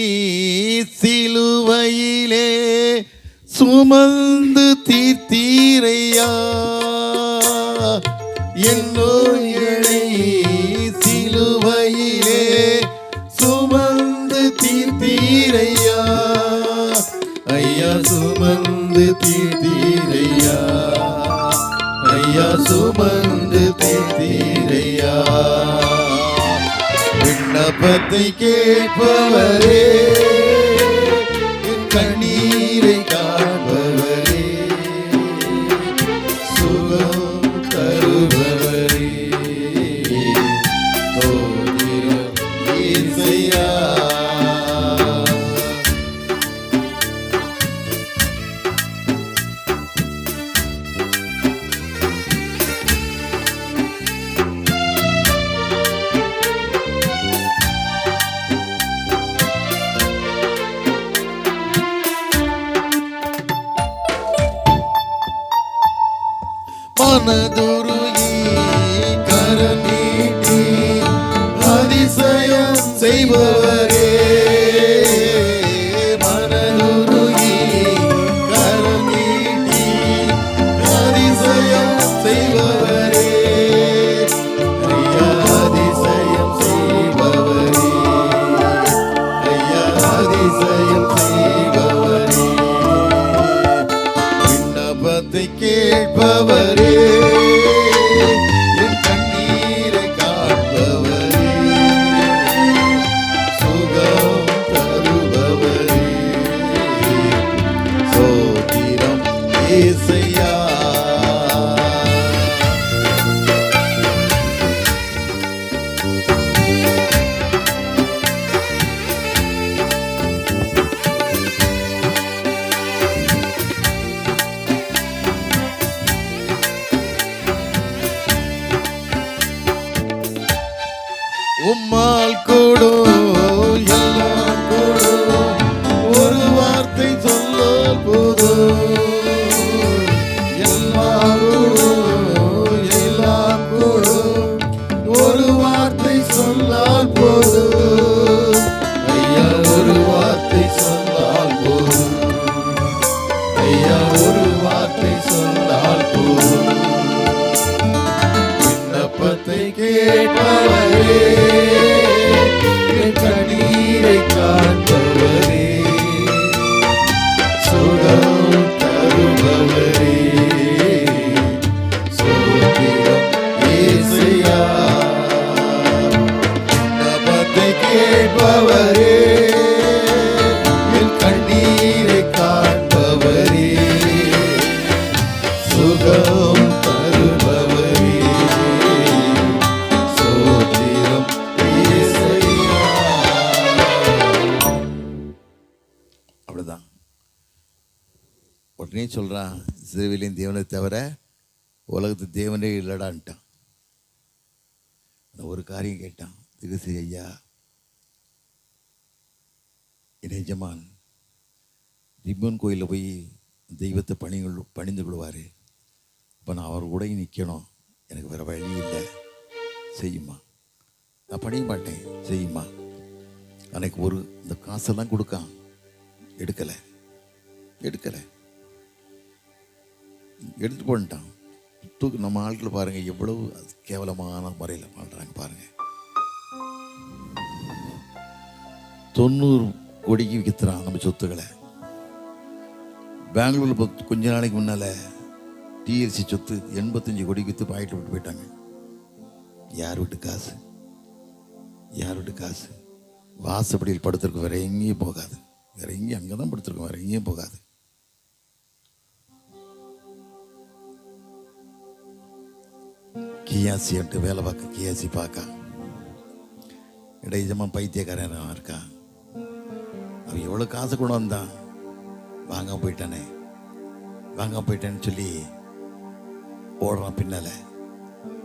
Speaker 1: சிலுவையிலே சுமந்து தீர்த்தீரையா, என் நோய்களை சிலுவையிலே சுமந்து தீர்த்தீரையா, ஐயா சுமந்து தீர்த்தீரையா, ஐயா சுமந்து தீர்த்தீரையா. விண்ணப்பத்தை கேட்பவரே, கண்ணீரை காண்பவரே, சுகம் தருபவரே, ஸ்தோத்திரம் இயேசையா. மனதுருகி கரம் நீட்டி அதிசயம் செய்பவரே, மனதுருகி கரம் நீட்டி அதிசயம் செய்பவரே, ஐயா அதிசயம் செய்பவரே, ஐயா அதிசயம் செய்பவரே, விண்ணப்பத்தை கேட்பவரே, என் கண்ணீரை காண்பவரே, சுகம் தருபவரே, சோத்திரம் ஏசையா. உம்மால் கூடும் எல்லாம் கூடும், ஒரு வார்த்தை சொல்லால் போதும், எல்லாம் கூடும் எல்லாம் கூடும், ஒரு வார்த்தை சொல்லால் போதும், ஐயா ஒரு வார்த்தை சொல்லால் போதும், ஐயா ஒரு வார்த்தை சொல்லால் போதும், விண்ணப்பத்தை கேட்பவரே, என் கண்ணீரை காண்பவரே, சுகம் தருபவரே, சோத்திரம் ஏசையா. விண்ணப்பத்தை கேட்பவரே, என் கண்ணீரை காண்பவரே, சுகம் தருபவரே, சோத்திரம் ஏசையா. அவ்வளவுதான். உடனே சொல்றான், இஸ்ரவேலின் தேவனை தவிர உலகத்து தேவனே இல்லடான்ட்டான். ஒரு காரியம் கேட்டான், திகசி ஐயா, என் எஜமான் ரிப்பன் கோயிலில் போய் தெய்வத்தை பணிந்து கொள்வார், இப்போ நான் அவர் கூட நிற்கணும், எனக்கு வேறு வழி இல்லை, செய்யுமா? நான் பணிய மாட்டேன், செய்யுமா? அன்னைக்கு இந்த காசெல்லாம் கொடுக்கான், எடுக்கலை எடுத்துட்டு போன்ட்டான். நம்ம ஆட்கள் பாருங்கள் எவ்வளவு கேவலமான முறையில் பண்ணுறாங்க பாருங்கள். 90 கோடிக்கு விற்கிறான் நம்ம சொத்துக்களை. பெங்களூரில் கொஞ்ச நாளைக்கு முன்னால் டிஎல்சி சொத்து 85 கோடிக்கு விற்று பாயிட்டு விட்டு போயிட்டாங்க. யார் வீட்டு காசு, யார் வீட்டு காசு? வாசப்படியில் படுத்திருக்கும், வேற எங்கேயும் போகாது, வேற எங்கேயும் அங்கே தான் படுத்திருக்கும், வேற எங்கேயும் போகாது. கியாசின்ட்டு வேலை பார்க்க, கியாசி பார்க்க இடையஜமாக பைத்தியக்காரன் இருக்கான். அவன் எவ்வளோ காசு கொண்டு வந்தான், வாங்க போயிட்டேன்னு சொல்லி ஓடுறான்.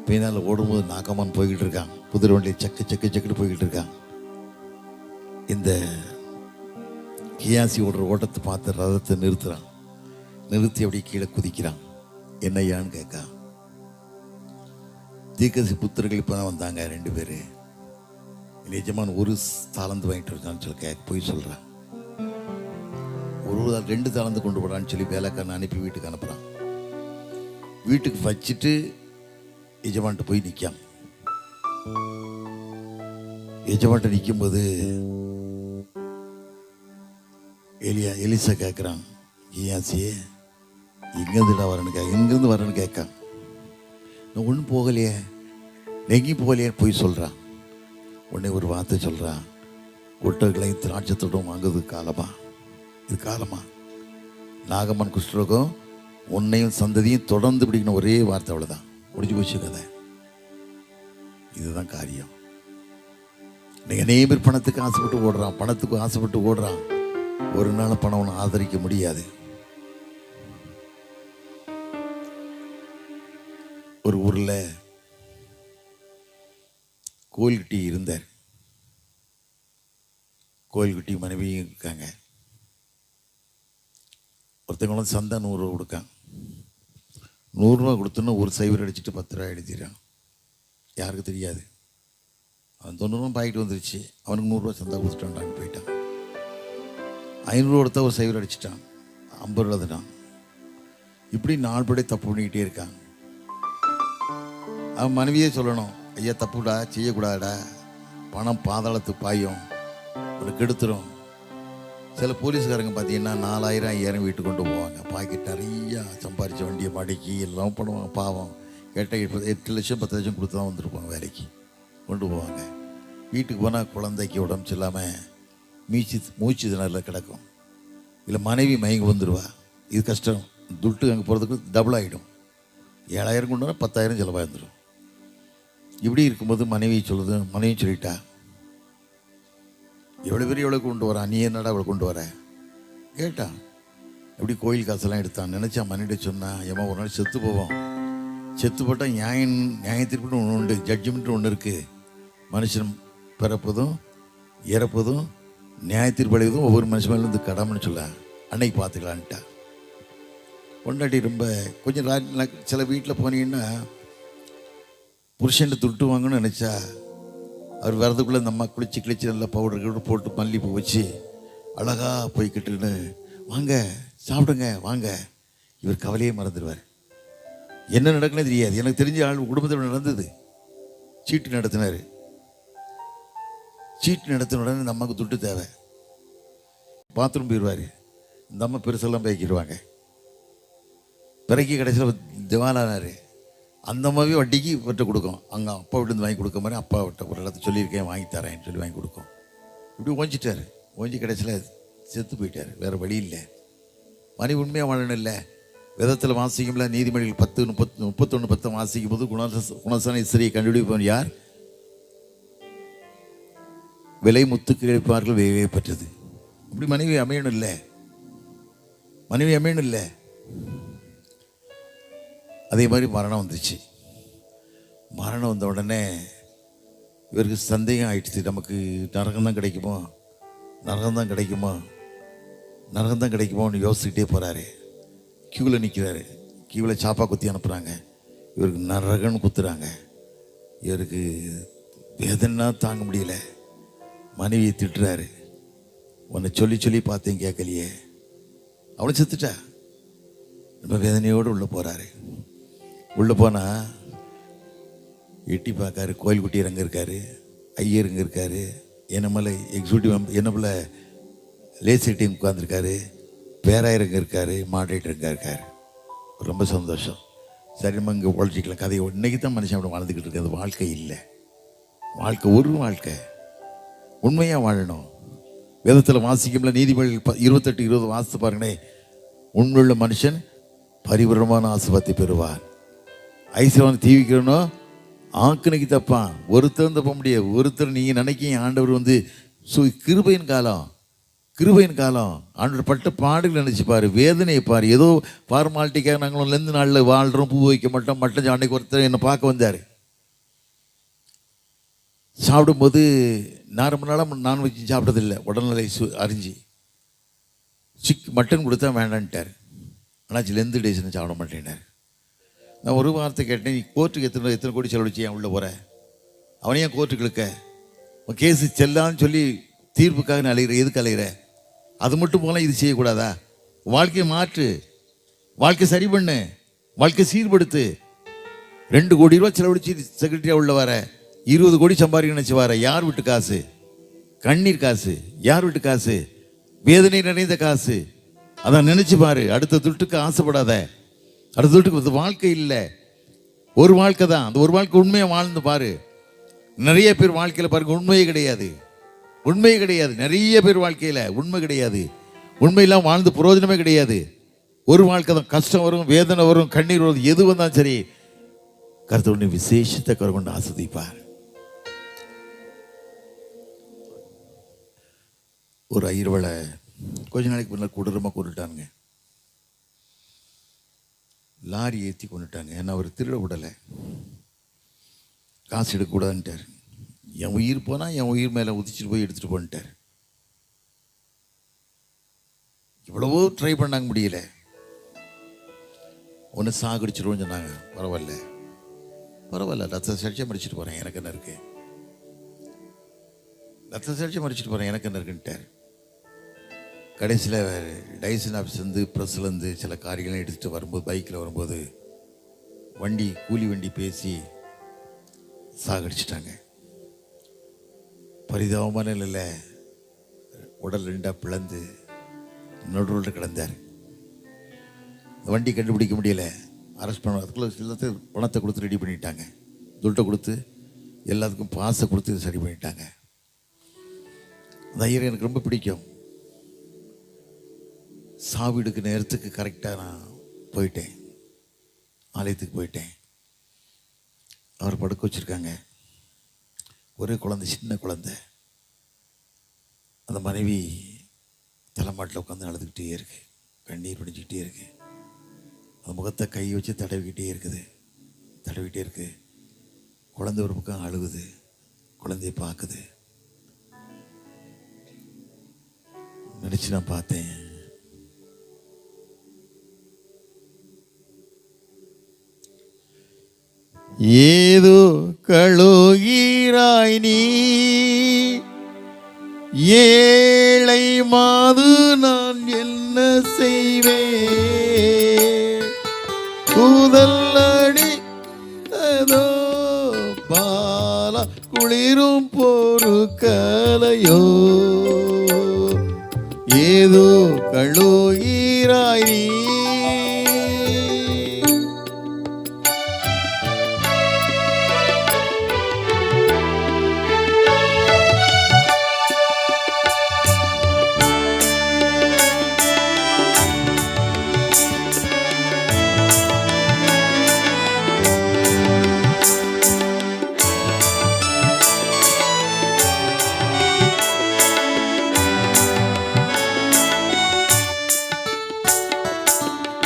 Speaker 1: பின்னால் ஓடும்போது நாக்கமான் போய்கிட்டு இருக்கான். குதிரை வண்டியை சக்கு போய்கிட்டு இருக்கான். இந்த கியாசி ஓடுற ஓட்டத்தை பார்த்து ரதத்தை நிறுத்துறான். நிறுத்தி அப்படியே கீழே குதிக்கிறான். என்னையான்னு கேட்கா. தீர்க்கதரிசி புத்திரர்கள் இப்போ தான் வந்தாங்க 2 பேர். நிஜமான ஒரு தாளந்து வாங்கிட்டு இருக்கான்னு சொல்லி போய் சொல்கிறான். 2 தாளந்து கொண்டு போடான்னு சொல்லி வேலைக்காரன் அனுப்பி வீட்டுக்கு அனுப்புகிறான். வீட்டுக்கு வச்சுட்டு எஜமான்ட்டு போய் நிற்கான். எஜமான்ட்ட நிற்கும்போது எலிசா கேட்குறான், கியாசியே எங்கேருந்து வரேன்னு கேட்கான். நான் ஒன்றும் போகலையே, எங்கேயும் போகலையே போய் சொல்கிறான். உடனே ஒரு வார்த்தை சொல்கிறான், ஒட்டர்களையும் திராட்சத்தோடும் வாங்குறது காலமா? இது காலமா? நாகம்மன் குஷ்டரோகம் உன்னையும் சந்ததியும் தொடர்ந்து பிடிக்கணும், ஒரே வார்த்தை, அவ்வளோதான், முடிஞ்சு போச்சு கதை. இதுதான் காரியம். நீங்கள் அநேக பேர் பணத்துக்கு ஆசைப்பட்டு ஓடுறான். ஒரு நாள் பணம் ஒன்று ஆதரிக்க முடியாது. ஒரு ஊரில் கோயில்குட்டி இருந்தார். கோயில்குட்டி மனைவியும் இருக்காங்க. ஒருத்தவங்களும் சந்தா 100 ரூபா கொடுக்கான். 100 ரூபா கொடுத்தோன்னா ஒரு சைவர் அடிச்சுட்டு 10 ரூபா எழுதிடுறான். யாருக்கு தெரியாது. அவன் 90 பாக்கெட் வந்துருச்சு. அவனுக்கு 100 சந்தா கொடுத்துட்டான் போயிட்டான். 500 கொடுத்தா ஒரு சைவர் அடிச்சிட்டான், 50 ரூபா தான். இப்படி 4 படி தப்பு பண்ணிக்கிட்டே இருக்கான். அவன் மனைவியே சொல்லணும், ஐயா தப்புடா, செய்யக்கூடாதா, பணம் பாதாளத்து பாயும், ஒரு கெடுத்துரும். சில போலீஸ்காரங்க பார்த்தீங்கன்னா 4000 5000 வீட்டுக்கு கொண்டு போவாங்க. பாக்கெட் நிறையா சம்பாரித்த வண்டியை மடக்கி எல்லாம் பண்ணுவாங்க. பாவம் கேட்டால் 8 லட்சம் 10 லட்சம் கொடுத்து தான் வந்துருப்பாங்க, வேலைக்கு கொண்டு போவாங்க. வீட்டுக்கு போனால் குழந்தைக்கு உடம்பு இல்லாமல் மூச்சு திணறில் கிடக்கும். இல்லை மனைவி மயங்கி வந்துடுவா. இது கஷ்டம். துட்டு அங்கே போகிறதுக்கு டபுள் ஆகிடும். 7000 கொண்டு வந்தால் 10,000 செலவாக இருந்துடும். இப்படி இருக்கும்போது மனைவி சொல்லிட்டா, எவ்வளோ பேர் எவ்வளோ கொண்டு வரான், நீ என்னடா அவளை கொண்டு வர கேட்டான். எப்படி கோயில் காசெல்லாம் எடுத்தான். நினச்சா மனைவிட்ட சொன்னான், ஏமா ஒரு நாள் செத்து போவோம், செத்து போட்டால் நியாயத்திற்கு ஒன்று உண்டு, ஜட்ஜ்மெண்ட்டு ஒன்று இருக்குது. மனுஷன் பிறப்பதும் இறப்பதும் நியாயத்திற்கு அடைவதும் ஒவ்வொரு மனுஷன் மேலே இருந்து கடமைன்னு சொல்ல, அன்னைக்கு பார்த்துக்கலான்ட்டா. பொண்டாட்டி ரொம்ப கொஞ்சம் சில வீட்டில் போனீங்கன்னா புருஷன் துட்டு வாங்கணும்னு நினச்சா அவர் வரதுக்குள்ளே இந்த அம்மா குளிச்சு நல்லா பவுடர் போட்டு மல்லிப்பூ வச்சு அழகாக போய்கிட்டுன்னு, வாங்க சாப்பிடுங்க வாங்க. இவர் கவலையே மறந்துடுவார். என்ன நடக்குன்னு தெரியாது. எனக்கு தெரிஞ்ச ஆள் குடும்பத்தில் நடந்தது. சீட்டு நடத்தினார். சீட்டு நடத்தின உடனே இந்த அம்மாவுக்கு துட்டு தேவை. பாத்ரூம் போயிடுவார். இந்த அம்மா பெருசெல்லாம் பேக்கிடுவாங்க. பிறகு கடைசியில் திவாலானார். அந்த மாதிரி வட்டிக்கு விட்ட கொடுக்கும். அங்கே அப்பா விட்டு வாங்கி கொடுக்க மாதிரி அப்பா விட்ட ஒரு இடத்த சொல்லியிருக்கேன், வாங்கி தரேன்னு சொல்லி வாங்கி கொடுக்கும். இப்படி ஓஞ்சிட்டார். ஓஞ்சி கடைசியில் செத்து போயிட்டார். வேறு வழி இல்லை. மனைவி உண்மையாக வாழணும் இல்லை. வேதத்தில் வாசிக்கும்ல, நீதிமொழிகள் 10:31 வாசிக்கும் போது குணசான ஸ்திரியை கண்டுபிடிப்பவன் யார்? விலை முத்துக்கு கிடைப்பார்கள் வேவே பெற்றது. இப்படி மனைவி அமையணும் இல்லை. மனைவி அமையணும் இல்லை. அதே மாதிரி மரணம் வந்துச்சு. மரணம் வந்த உடனே இவருக்கு சந்தேகம் ஆயிடுச்சு, நமக்கு நரகம்தான் கிடைக்குமோ, நரகம்தான் கிடைக்குமோ, நரகம்தான் கிடைக்குமோன்னு யோசிச்சுக்கிட்டே போகிறாரு. கியூவில் நிற்கிறாரு. கியூவில் சாப்பா குத்தி அனுப்புகிறாங்க. இவருக்கு நரகன்னு குத்துறாங்க. இவருக்கு வேதனா தாங்க முடியல. மனைவியை திட்டுறாரு, உன்னை சொல்லி பார்த்தேன் கேட்கலையே. அவளை செத்துட்டா. ரொம்ப வேதனையோடு உள்ளே போகிறாரு. உள்ளே போனால் எட்டி பார்க்காரு. கோயில் குட்டியர் அங்கே இருக்கார், ஐயர் இங்கே இருக்கார், என்னமலை எக்ஸிக்யூட்டிவ் என்னமல லேசி டீம் உட்காந்துருக்காரு, பேராயர் இங்கே இருக்கார், மாடரேட்டர் இங்கே இருக்கார். ரொம்ப சந்தோஷம். சரி நம்ம இங்கே உழைச்சிக்கலாம் கதையை. இன்றைக்கி தான் மனுஷன் அப்படி வாழ்ந்துக்கிட்டு இருக்காது. வாழ்க்கை இல்லை. வாழ்க்கை ஒரு வாழ்க்கை உண்மையாக வாழணும். வேதத்தில் வாசிக்கும்ல, நீதிமொழிகள் 28:20 வாசித்து பாருங்களேன். உண்மையுள்ள மனுஷன் பரிபூரணமான ஆசீர்வாதத்தை பெறுவார். ஐஸ்வரன் தீவிக்கிறனோ ஆக்கினைக்கு தப்பான். ஒருத்தர் தப்ப முடியாது. ஒருத்தர் நீங்கள் நினைக்கிங்க ஆண்டவர் கிருபையின் காலம், கிருபையின் காலம். ஆண்டவர் பட்ட பாடுகள் நினச்சி பாரு, வேதனையை பாரு. ஏதோ ஃபார்மாலிட்டிக்காக நாங்களும் 2 நாளில் வாழ்கிறோம், பூ வைக்க மாட்டோம். மட்டன் அன்னைக்கு ஒருத்தர் என்னை பார்க்க வந்தார். சாப்பிடும்போது நான் ரொம்ப நாளாக நான்வெஜ் சாப்பிட்டதில்லை. உடல்நிலை அறிஞ்சு மட்டன் கொடுத்தா வேண்டான்ட்டார். ஆனால் 2 டேஸ் சாப்பிட மாட்டேன்னார். நான் ஒரு வார்த்தை கேட்டேன், நீ கோர்ட்டுக்கு எத்தனை கோடி செலவழிச்சு ஏன் உள்ளே போகிற? அவனையும் கோர்ட்டுக்கு இழுக்க, உன் கேஸு செல்லான்னு சொல்லி தீர்ப்புக்காக அலைகிற. எதுக்கு அலைகிற? அது மட்டும் போகலாம், இது செய்யக்கூடாதா? வாழ்க்கையை மாற்று, வாழ்க்கை சரி பண்ணு, வாழ்க்கை சீர்படுத்து. 2 கோடி ரூபா செலவழிச்சு செக்ரட்டரியாக உள்ள வர, 20 கோடி சம்பாதிக்க நினச்சி வர. யார் வீட்டு காசு? கண்ணீர் காசு. யார் வீட்டு காசு? வேதனை நிறைந்த காசு. அதான் நினச்சி பாரு. அடுத்த துட்டுக்கு ஆசைப்படாத. அடுத்த துட்டுக்கு வாழ்க்கை இல்லை, ஒரு வாழ்க்கை தான். அந்த ஒரு வாழ்க்கை உண்மையாக வாழ்ந்து பாரு. நிறைய பேர் வாழ்க்கையில் பாருங்க உண்மையே கிடையாது. உண்மையே கிடையாது. நிறைய பேர் வாழ்க்கையில் உண்மை கிடையாது. உண்மையெல்லாம் வாழ்ந்து பிரயோஜனமே கிடையாது. ஒரு வாழ்க்கை தான். கஷ்டம் வரும், வேதனை வரும், கண்ணீர் வரும், எது வந்தாலும் சரி கர்த்தருடைய விசேஷத்தை கொண்டு ஆஸ்வதிப்பார். ஒரு ஐயர்வளை கொஞ்ச நாளைக்கு முன்னாடி கொடூரமாக கொண்டுட்டானுங்க. லாரி ஏற்றி கொண்டுட்டாங்க. ஏன்னா அவர் திருட விடலை, காசு எடுக்கக்கூடாதுன்ட்டார். என் உயிர் போனால் என் உயிர் மேலே உதிச்சிட்டு போய் எடுத்துகிட்டு போன்ட்டார். இவ்வளவோ ட்ரை பண்ணாங்க, முடியல. ஒன்று சாகடிச்சிடுவோன்னு சொன்னாங்க. பரவாயில்ல ரத்த சர்ச்சை முடிச்சுட்டு போகிறேன், எனக்கு என்ன இருக்கு. ரத்த சாட்சி மறிச்சிட்டு போகிறேன், எனக்கு என்ன இருக்குன்ட்டார். கடைசியில் டைசன் ஆஃபீஸ்லேருந்து ப்ரெஸ்லேருந்து சில காரியங்கள்லாம் எடுத்துகிட்டு வரும்போது, பைக்கில் வரும்போது வண்டி கூலி வண்டி பேசி சாகடிச்சிட்டாங்க. பரிதாபமான நிலையில் உடல் ரெண்டாக பிளந்து நடுவில் கிடந்தார். வண்டி கண்டுபிடிக்க முடியல, அரெஸ்ட் பண்ண. அதுக்குள்ளே எல்லாத்தையும் பணத்தை கொடுத்து ரெடி பண்ணிட்டாங்க, துட்டை கொடுத்து எல்லாத்துக்கும் பாசை கொடுத்து சரி பண்ணிட்டாங்க. அந்த ஐயர் எனக்கு ரொம்ப பிடிக்கும். சாவிடுக்கு நேரத்துக்கு கரெக்டாக நான் போயிட்டேன், ஆலயத்துக்கு போயிட்டேன். அவர் படுக்க வச்சுருக்காங்க, ஒரே குழந்தை, சின்ன குழந்தை. அந்த மனைவி தலைமாட்டில் உட்காந்து அழுதுகிட்டே இருக்கு, கண்ணீர் பிடிச்சிக்கிட்டே இருக்கு. அந்த முகத்தை கை வச்சு தடவிக்கிட்டே இருக்கு. குழந்தை ஒரு பக்கம் அழுகுது, குழந்தைய பார்க்குது. நினச்சி நான் பார்த்தேன், ஏதோ கழுகிறாய் நீ ஏழை மாது, நான் என்ன செய்வேன்? கூதல்லடி அதோ பால குளிரும் பொறுக்கலையோ, ஏதோ கழுகிறாய் நீ.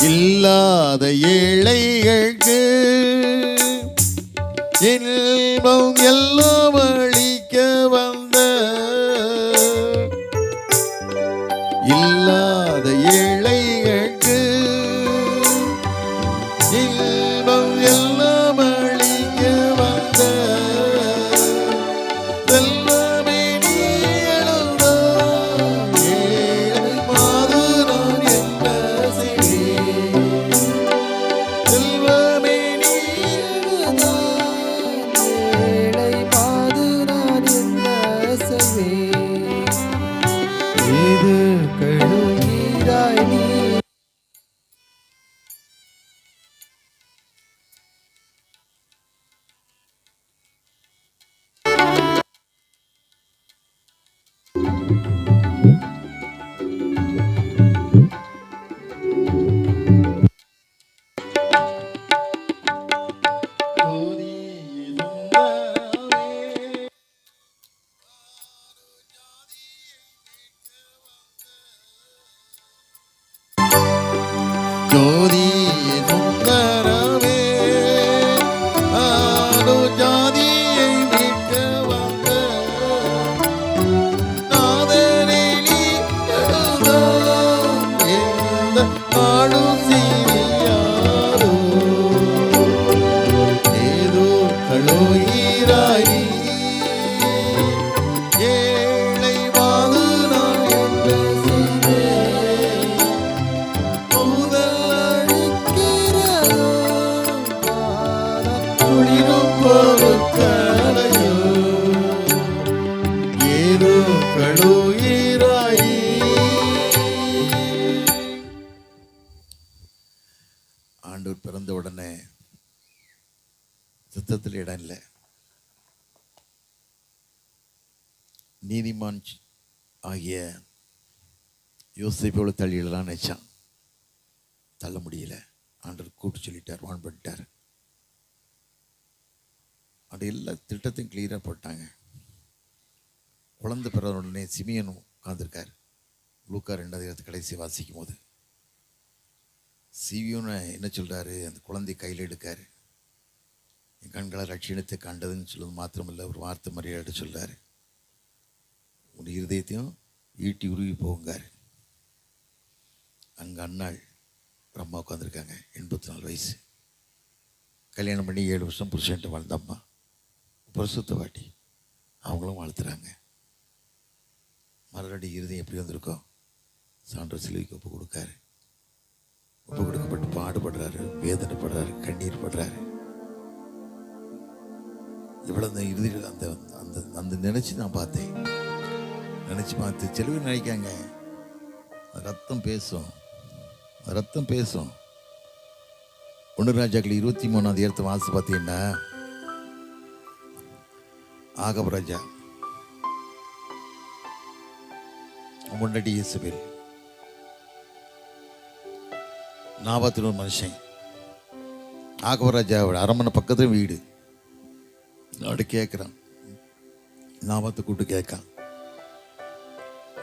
Speaker 1: இல்லாத ஏழைகளுக்கு இன்பம் எல்லாம் அளிக்க வந்த, இல்லாத ஏழைகளுக்கு இன்பம் எல்லாம் அளிக்க வந்த, செல்வமே நீ எழுதா ஏழை மாது, நான் என்ன செய்வேன்? செல்வமே நீ எழுதா
Speaker 2: ஏழை மாது, நான் என்ன செய்வேன்? ஏது கழுகிறாய் நீ.
Speaker 1: ஜோதி சுந்தரமே, ஆடு ஜாதியை மீட்க வந்த நாதனே, நீ எழுதா எந்த நாடும் சிறியாரோ, ஏதோ கழுகிறாய் நீ ஏழை மாது, நான் என்ன செய்வேன்? குளிரும் பொறுக்கலையோ, ஏதோ கழுகிறாய். ஆண்டவர் பிறந்த உடனே சித்தத்தில் இடம் இல்லை. நீதிமான் ஆகிய யோசேப்போடு தள்ளிடலாம் நினைச்சான், தள்ள முடியல. ஆண்டவர் கூப்பிட்டு சொல்லிட்டார், வான் பண்ணிட்டார். அது எல்லா திட்டத்தையும் கிளியராக போட்டாங்க. குழந்தை பிறந்த உடனே சிமியனும் உட்காந்துருக்கார். லூக்கா 2 கடைசி வாசிக்கும் போது சிவியோன்னு என்ன சொல்கிறாரு, அந்த குழந்தை கையில் எடுக்காரு. என் கண்களை ரட்சியத்தை கண்டதுன்னு சொல்லுவது மாத்திரமில்லை, ஒரு வார்த்தை மரியாதை சொல்கிறாரு, உன் இருதயத்தையும் ஈட்டி உருவி போங்கார். அங்கே அண்ணாள் ஒரு அம்மா உட்காந்துருக்காங்க, 84 வயசு, கல்யாணம் பண்ணி 7 வருஷம் புருஷன்ட்டு வாழ்ந்த அம்மா, பரிசுத்த வாட்டி. அவங்களும் வாழ்த்துறாங்க. மலரடி இருதயம் எப்படி வந்திருக்கோம்? சான்ற சிலுவைக்கு ஒப்பு கொடுக்காரு. ஒப்பு கொடுக்கப்பட்டு பாடுபடுறாரு, வேதனைப்படுறாரு, கண்ணீர் படுறாரு. இவ்வளோ அந்த இறுதியில் அந்த அந்த அந்த நினச்சி நான் பார்த்தேன். நினச்சி பார்த்து சில பேர் நினைக்காங்க ரத்தம் பேசும், ரத்தம் பேசும். 1 ராஜாக்கள் 23 வாசம் பார்த்தீங்கன்னா, ஆகப் ராஜா முன்னாடி இயேசுவில் நாபாத்தின் ஒரு மனுஷன், ஆகப் ராஜாவோட அரண்மனை பக்கத்துல வீடு. அப்படி கேட்குறான், நாபாத்தை கூப்பிட்டு கேட்கான்,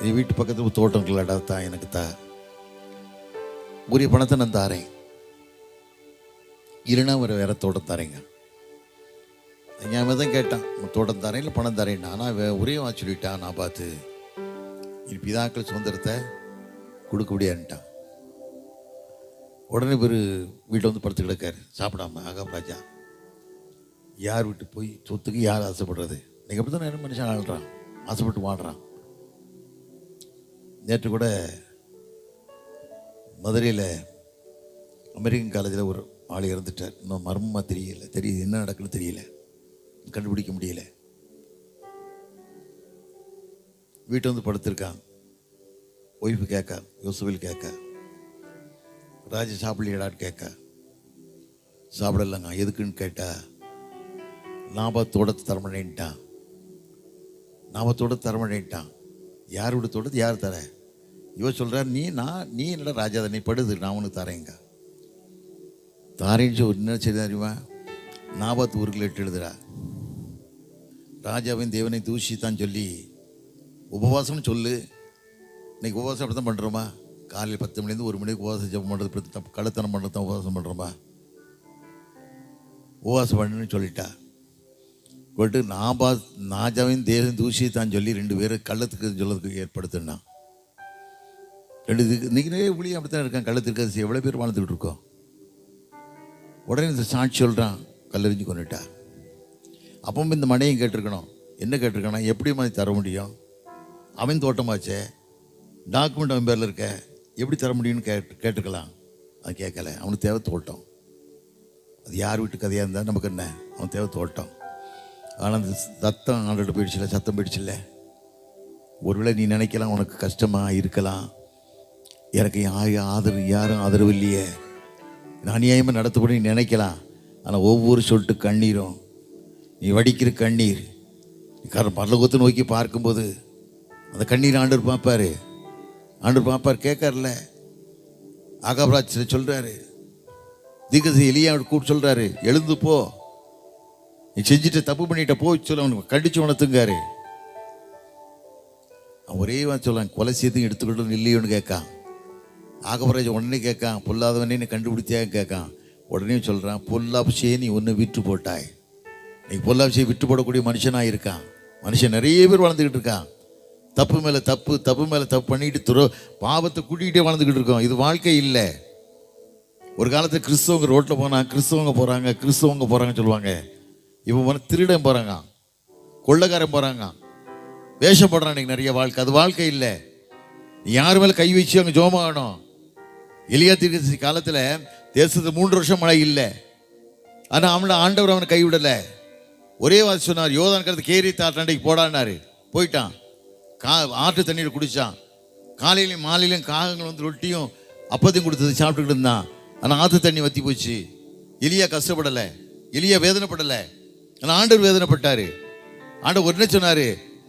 Speaker 1: என் வீட்டு பக்கத்தில் ஒரு தோட்டம் இல்லடா, தான் எனக்கு உரிய பணத்தை நான் தாரேன், இல்லைன்னா வேற தோட்டம் தரேங்க. ஞாபகம் தான் கேட்டான், தோட்டம் தரேன் இல்லை பணம் தரேன். ஆனால் ஒரே சொல்லிட்டான், நான் பார்த்து என் பிதாக்கள் சுதந்திரத்தை கொடுக்க முடியாதுன்ட்டான். உடனே பேர் வீட்டில் வந்து படுத்து கிடக்காரு சாப்பிடாம. ஆகாப் ராஜா யார் வீட்டு போய் சொத்துக்கு யார் ஆசைப்படுறது? நீங்கள் அப்படி தான் என்ன மனுஷன் ஆடுறான், ஆசைப்பட்டு வாடுறான். நேற்று கூட மதுரையில் அமெரிக்கன் காலேஜில் ஒரு ஆள் இறந்துட்டார். இன்னும் மர்மமாக தெரியுது என்ன நடக்குன்னு தெரியல, கண்டுபிடிக்க முடியல. வீட்டை வந்து படுத்திருக்கான். ஒய்ஃபு கேட்கா, யோசுவில் கேட்கா, ராஜா சாப்பிடலையடான்னு கேட்கா. சாப்பிடலங்க. எதுக்குன்னு கேட்டா, நாபாத்தோட தரமணின்ட்டான். நாபாத்தோட தரமணின்ட்டான். யாரோட தோட்டத்து யார் தர? இவ சொல்கிறார், நீ என்னடா ராஜா நீ படுது, நான் உனக்கு தரேங்க. தாரேன்னு ஒரு என்ன செய்ய தெரியுமா? நாபாத் ஊருக்கு எட்டு எழுதுறா, ராஜாவின் தேவனை தூஷித்தான் சொல்லி உபவாசம்னு சொல்லு. இன்னைக்கு உபவாசம் அப்படி தான் பண்ணுறோமா? காலையில் 10 மணிலேருந்து 1 மணிக்கு உபவாசம் ஜெபம் பண்ணுறது, கள்ளத்தனம் பண்ணுறது தான் உபவாசம் பண்ணுறோமா? உபவாசம் பண்ணுன்னு சொல்லிட்டா. போட்டு ராஜாவின் தேவன் தூஷித்தான் சொல்லி 2 பேரும் கள்ளத்துக்கு சொல்லதுக்கு ஏற்படுத்தினான். 2 இன்னைக்கு ஊழியம் அப்படி தான் இருக்கான். கள்ளத்திற்கு எவ்வளோ பேர் வாழ்ந்துக்கிட்டு இருக்கோம். உடனே இந்த சாட்சி சொல்கிறான், கல்லறிஞ்சு கொண்டுட்டா. அப்போ இந்த மனையும் கேட்டிருக்கணும். என்ன கேட்டிருக்கானா, எப்படி மாதிரி தர முடியும்? அவன் தோட்டமாச்சே, டாக்குமெண்ட் அவன் பேரில் இருக்க, எப்படி தர முடியும்னு கேட்டுக்கலாம். அது கேட்கல. அவனுக்கு தேவை தோட்டம். அது யார் வீட்டு கதையாக இருந்தால் நமக்கு என்ன, அவன் தேவை தோட்டம். ஆனால் அந்த சத்தம் ஆண்டோட போயிடுச்சுல, சத்தம் போயிடுச்சுல்ல. ஒருவேளை நீ நினைக்கலாம் உனக்கு கஷ்டமாக இருக்கலாம், எனக்கு யாரும் ஆதரவு இல்லையே, நான் அநியாயமாக நடத்தப்படி நீ நினைக்கலாம். ஆனால் ஒவ்வொரு சொட்டு கண்ணீரும், நீ வடிக்கிற கண்ணீர், பரலோகத்தை நோக்கி பார்க்கும்போது அந்த கண்ணீர் ஆண்டவர் பார்ப்பார். கேட்கார்ல. ஆகாப்ராஜ் சொல்கிறாரு, தீர்க்கதரிசி எலியா கூப்பிட்டு சொல்கிறாரு, எழுந்து போ, நீ செஞ்சுட்டு தப்பு பண்ணிட்ட போய் சொல்ல, அவனுக்கு கண்டிச்சு உணர்த்துங்காரு. அவன் ஒரே சொல்லுவான், கொலை செய்து எடுத்துக்கிட்டு இல்லையோன்னு கேட்கான். ஆகபராஜ் உடனே கேட்கான், பொல்லாதவனே நீ கண்டுபிடித்தியாக கேட்கான். உடனே சொல்கிறான், பொல்லாப்சியை நீ ஒன்று விற்று போட்டாய். நீ பொல்லாப்சியை விட்டு போடக்கூடிய மனுஷனாக இருக்கான். மனுஷன் நிறைய பேர் வாழ்ந்துக்கிட்டு இருக்கான். தப்பு மேலே தப்பு பண்ணிட்டு பாவத்தை கூட்டிகிட்டே வாழ்ந்துக்கிட்டு இருக்கோம். இது வாழ்க்கை இல்லை. ஒரு காலத்தில் கிறிஸ்தவங்க ரோட்டில் போனால் கிறிஸ்தவங்க போகிறாங்கன்னு சொல்லுவாங்க. இப்போ திருடன் போகிறாங்க, கொள்ளைக்காரன் போகிறாங்க, வேஷம் போடுறான். இன்னைக்கு நிறைய வாழ்க்கை. அது வாழ்க்கை இல்லை. யார் மேலே கை வச்சு அங்கே ஜோமாகணும். எலியா தீர்க்கதரிசி காலத்தில் தேசத்தில் 3 வருஷம் மழை இல்லை. ஆனால் ஆண்டவர் அவனை கைவிடலை. ஒரே வாசி சொன்னார், யோர்தான் கரைக்கு கேரி தாட்டாண்டைக்கு போடான்னாரு. போயிட்டான். ஆற்று தண்ணீர் குடித்தான். காலையிலையும் மாலையிலையும் காகங்கள் வந்து ரொட்டியும் அப்பத்தையும் கொடுத்தது சாப்பிட்டுக்கிட்டு இருந்தான். ஆனால் ஆற்று தண்ணி வற்றி போச்சு. எலியா கஷ்டப்படலை, எலியா வேதனைப்படலை. ஆனால் ஆண்டவர் வேதனைப்பட்டார். ஆண்டவர் உடனே சொன்னார்,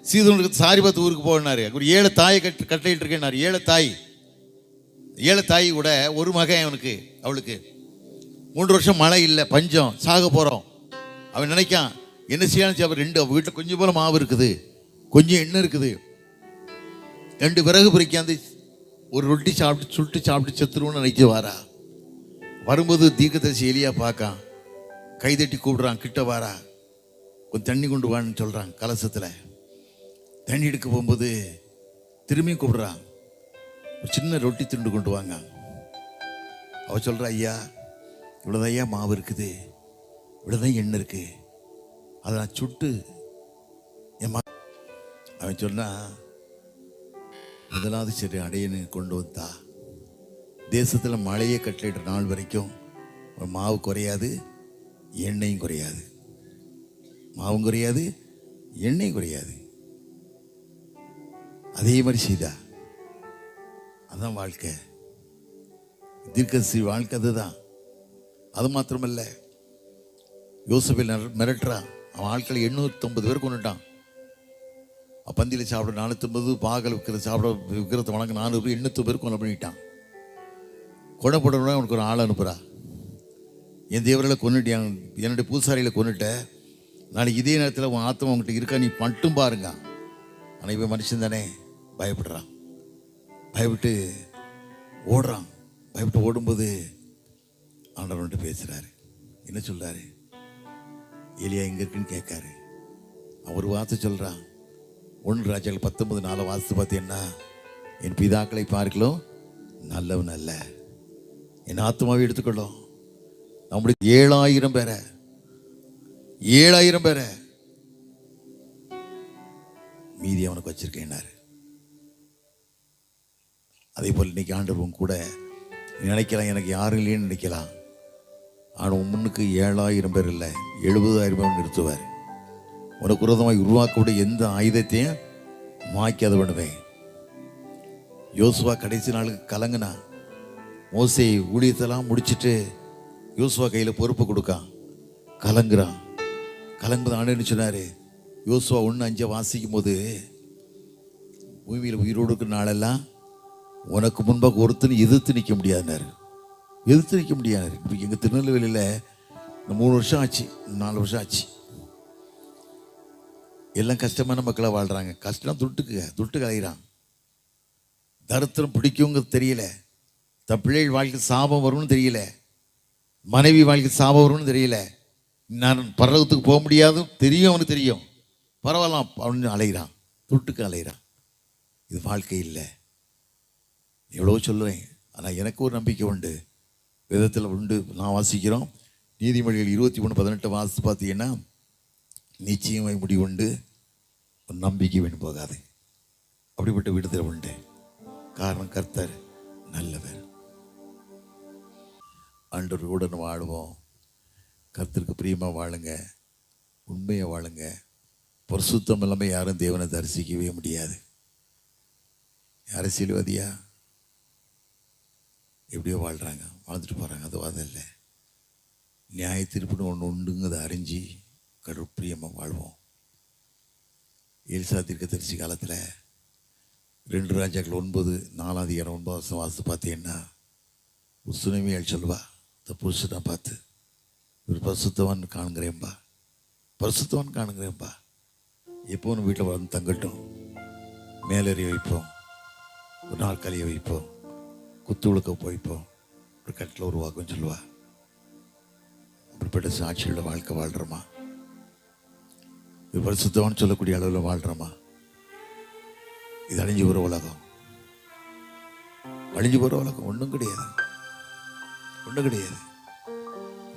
Speaker 1: சீதனுக்கு சாரிபாத் ஊருக்கு போனார். ஒரு 7 தாயை கட்டளையிட்டு இருக்கேன்னாரு. 7 தாய் கூட ஒரு மகன் அவளுக்கு 3 வருஷம் மழை இல்லை, பஞ்சம், சாக போகிறோம். அவன் நினைக்கான் என்ன செய்யணும். அவன் அவள் வீட்டில் கொஞ்சம் போல மாவு இருக்குது, கொஞ்சம் எண்ணெய் இருக்குது, 2 விறகு பொறிக்காந்து ஒரு ரொட்டி சுட்டு சாப்பிட்டு செத்துருவோன்னு நினைக்க வாரா. வரும்போது தீர்க்கதரிசி எலியா பார்க்கான், கைதட்டி கூப்பிடுறான், கிட்ட வாரா, கொஞ்சம் தண்ணி கொண்டு வான்னு சொல்கிறான். கலசத்தில் தண்ணி எடுக்க போகும்போது திரும்பியும் கூப்பிடுறான், ஒரு சின்ன ரொட்டி துண்டு கொண்டு வாங்க. அவ சொல்கிறா, ஐயா இவ்வளோதான் ஐயா மாவு இருக்குது, இவ்வளோதான் எண்ணெய் இருக்குது, அதை நான் சுட்டு என் அவன் சொன்னா, முதலாவது சரி அடையனை கொண்டு வந்தா. தேசத்தில் மழையை கட்டளிட்ட நாள் வரைக்கும் மாவு குறையாது, எண்ணெயும் குறையாது. மாவும் குறையாது, எண்ணெயும் குறையாது. அதே மாதிரி செய்தா. அதான் வாழ்க்கை. தீர்க்கதரிசி வாழ்க்கை அதுதான். அது மாத்திரமல்ல, யோசேப்பை மிரட்டுறான். அவன் ஆட்களை 850 பேர் கொண்டுட்டான். பந்தியில் சாப்பிட 450, பாகல் விற்கிறத வணங்க 400 பேர், 800 பேர் கொலை பண்ணிட்டான். கொலை போடணும்னா அவனுக்கு ஒரு ஆள் அனுப்புகிறா. என் தேவர்களை கொண்டுட்டியான், என்னுடைய பூசாரிகளை கொண்டுட்ட, நாளைக்கு இதே நேரத்தில் உன் ஆத்மா உங்ககிட்ட இருக்கா, நீ மட்டும் பாருங்க. ஆனால் இவன் மனுஷன் தானே, பயப்படுறான். பயப்பட்டு ஓடுறான். பயப்பட்டு ஓடும்போது ஆண்டவர் வந்துட்டு பேசுகிறாரு. என்ன சொல்கிறாரு? எலியா எங்கே இருக்குன்னு கேட்காரு. அவர் வார்த்தை சொல்கிறான். 1 ராஜாக்கள் 19:4 வாசித்து பார்த்தீங்கன்னா, என் பிதாக்களை பார்க்கலாம் நல்லவன் அல்ல, என் ஆத்மாவை எடுத்துக்கொள்ளும். நம்முடைய 7000 பேரை மீதி அவனுக்கு வச்சிருக்கேன்னாரு. அதே போல் இன்னைக்கு ஆண்டவன் கூட நினைக்கலாம், எனக்கு யாரும் இல்லைன்னு நினைக்கலாம். ஆனால் முன்னுக்கு 7000 பேர் இல்லை, 70,000 பேர் நிறுத்துவார். உனக்கு விரோதமாக உருவாக்கக்கூடிய எந்த ஆயுதத்தையும் மாய்க்காத பண்ணுவேன். யோசுவா கடைசி நாளுக்கு கலங்குனா. மோசே ஊழியத்தெல்லாம் முடிச்சுட்டு யோசுவா கையில் பொறுப்பு கொடுக்கான். கலங்குறான். கலங்குறது ஆண்டுன்னு சொன்னார். யோசுவா 1:5 வாசிக்கும் போது, பூமியில் உயிரோடு இருக்கிற நாளெல்லாம் உனக்கு முன்பாக ஒருத்தனை எதிர்த்து நிற்க முடியாதுன்னாரு. எதிர்த்து நிற்க முடியாது. இப்போ எங்கள் திருநெல்வேலியில் 3 வருஷம் ஆச்சு, 4 வருஷம் ஆச்சு. எல்லாம் கஷ்டமான மக்களாக வாழ்கிறாங்க. கஷ்டம் துட்டு கலைகிறான். தரித்திரம் பிடிக்குங்கிறது தெரியல. தன் பிள்ளைகள் வாழ்க்கை சாபம் வரும்னு தெரியல. மனைவி வாழ்க்கை சாபம் வரும்னு தெரியல. நான் பரலோகத்துக்கு போக முடியாது தெரியும், அவனுக்கு தெரியும். பரவாயில்ல அவனு அலைகிறான், துட்டுக்கு அலைகிறான். இது வாழ்க்கை இல்லை. எவ்வளோ சொல்லுவேன். ஆனால் எனக்கு ஒரு நம்பிக்கை உண்டு, வேதத்தில் உண்டு. நான் வாசிக்கிறோம், நீதிமொழிகள் 23:18 வாசித்து பார்த்தீங்கன்னா, நிச்சயமாய் முடிவு உண்டு, ஒரு நம்பிக்கை வீண் போகாது. அப்படிப்பட்ட விடுதலை உண்டு. காரணம் கர்த்தர் நல்லவர். ஆண்டவருடன் வாழுவோம். கர்த்தருக்கு பிரியமாக வாழுங்க, உண்மையை வாழுங்க. பரிசுத்தம் இல்லாமல் யாரும் தேவனை தரிசிக்கவே முடியாது. அரசியல்வாதியா எப்படியோ வாழ்கிறாங்க, வாழ்ந்துட்டு போகிறாங்க. அது வாதம் இல்லை. நியாய தீர்ப்புன்னு ஒன்று உண்டுங்கிறத அறிஞ்சு கடற்பிரியமாக வாழ்வோம். எலிசா தீர்க்கதரிசி காலத்தில் 2 ராஜாக்கள் 9:4 வாசித்து பார்த்தீங்கன்னா, ஒரு சுனமியால் சொல்வா, இந்த புருஷனை பார்த்து, ஒரு பரிசுத்தவான் காணுங்கிறேன்பா, பரிசுத்தவான் காணுங்கிறேன்பா. எப்போ ஒன்று வீட்டில் வந்து தங்கட்டும், மேலேறிய வைப்போம், ஒரு நாற்காலியை வைப்போம், குத்து விளக்க போய்ப்போம், ஒரு கட்டில் உருவாக்கும் சொல்லுவா. அப்படிப்பட்ட சாட்சியோட வாழ்க்கை வாழ்கிறோமா? இது பரிசுத்தவான்னு சொல்லக்கூடிய அளவில் வாழ்கிறோமா? இது அழிஞ்சு போகிற உலகம். அழிஞ்சு போகிற உலகம் ஒன்றும் கிடையாது, ஒன்றும் கிடையாது.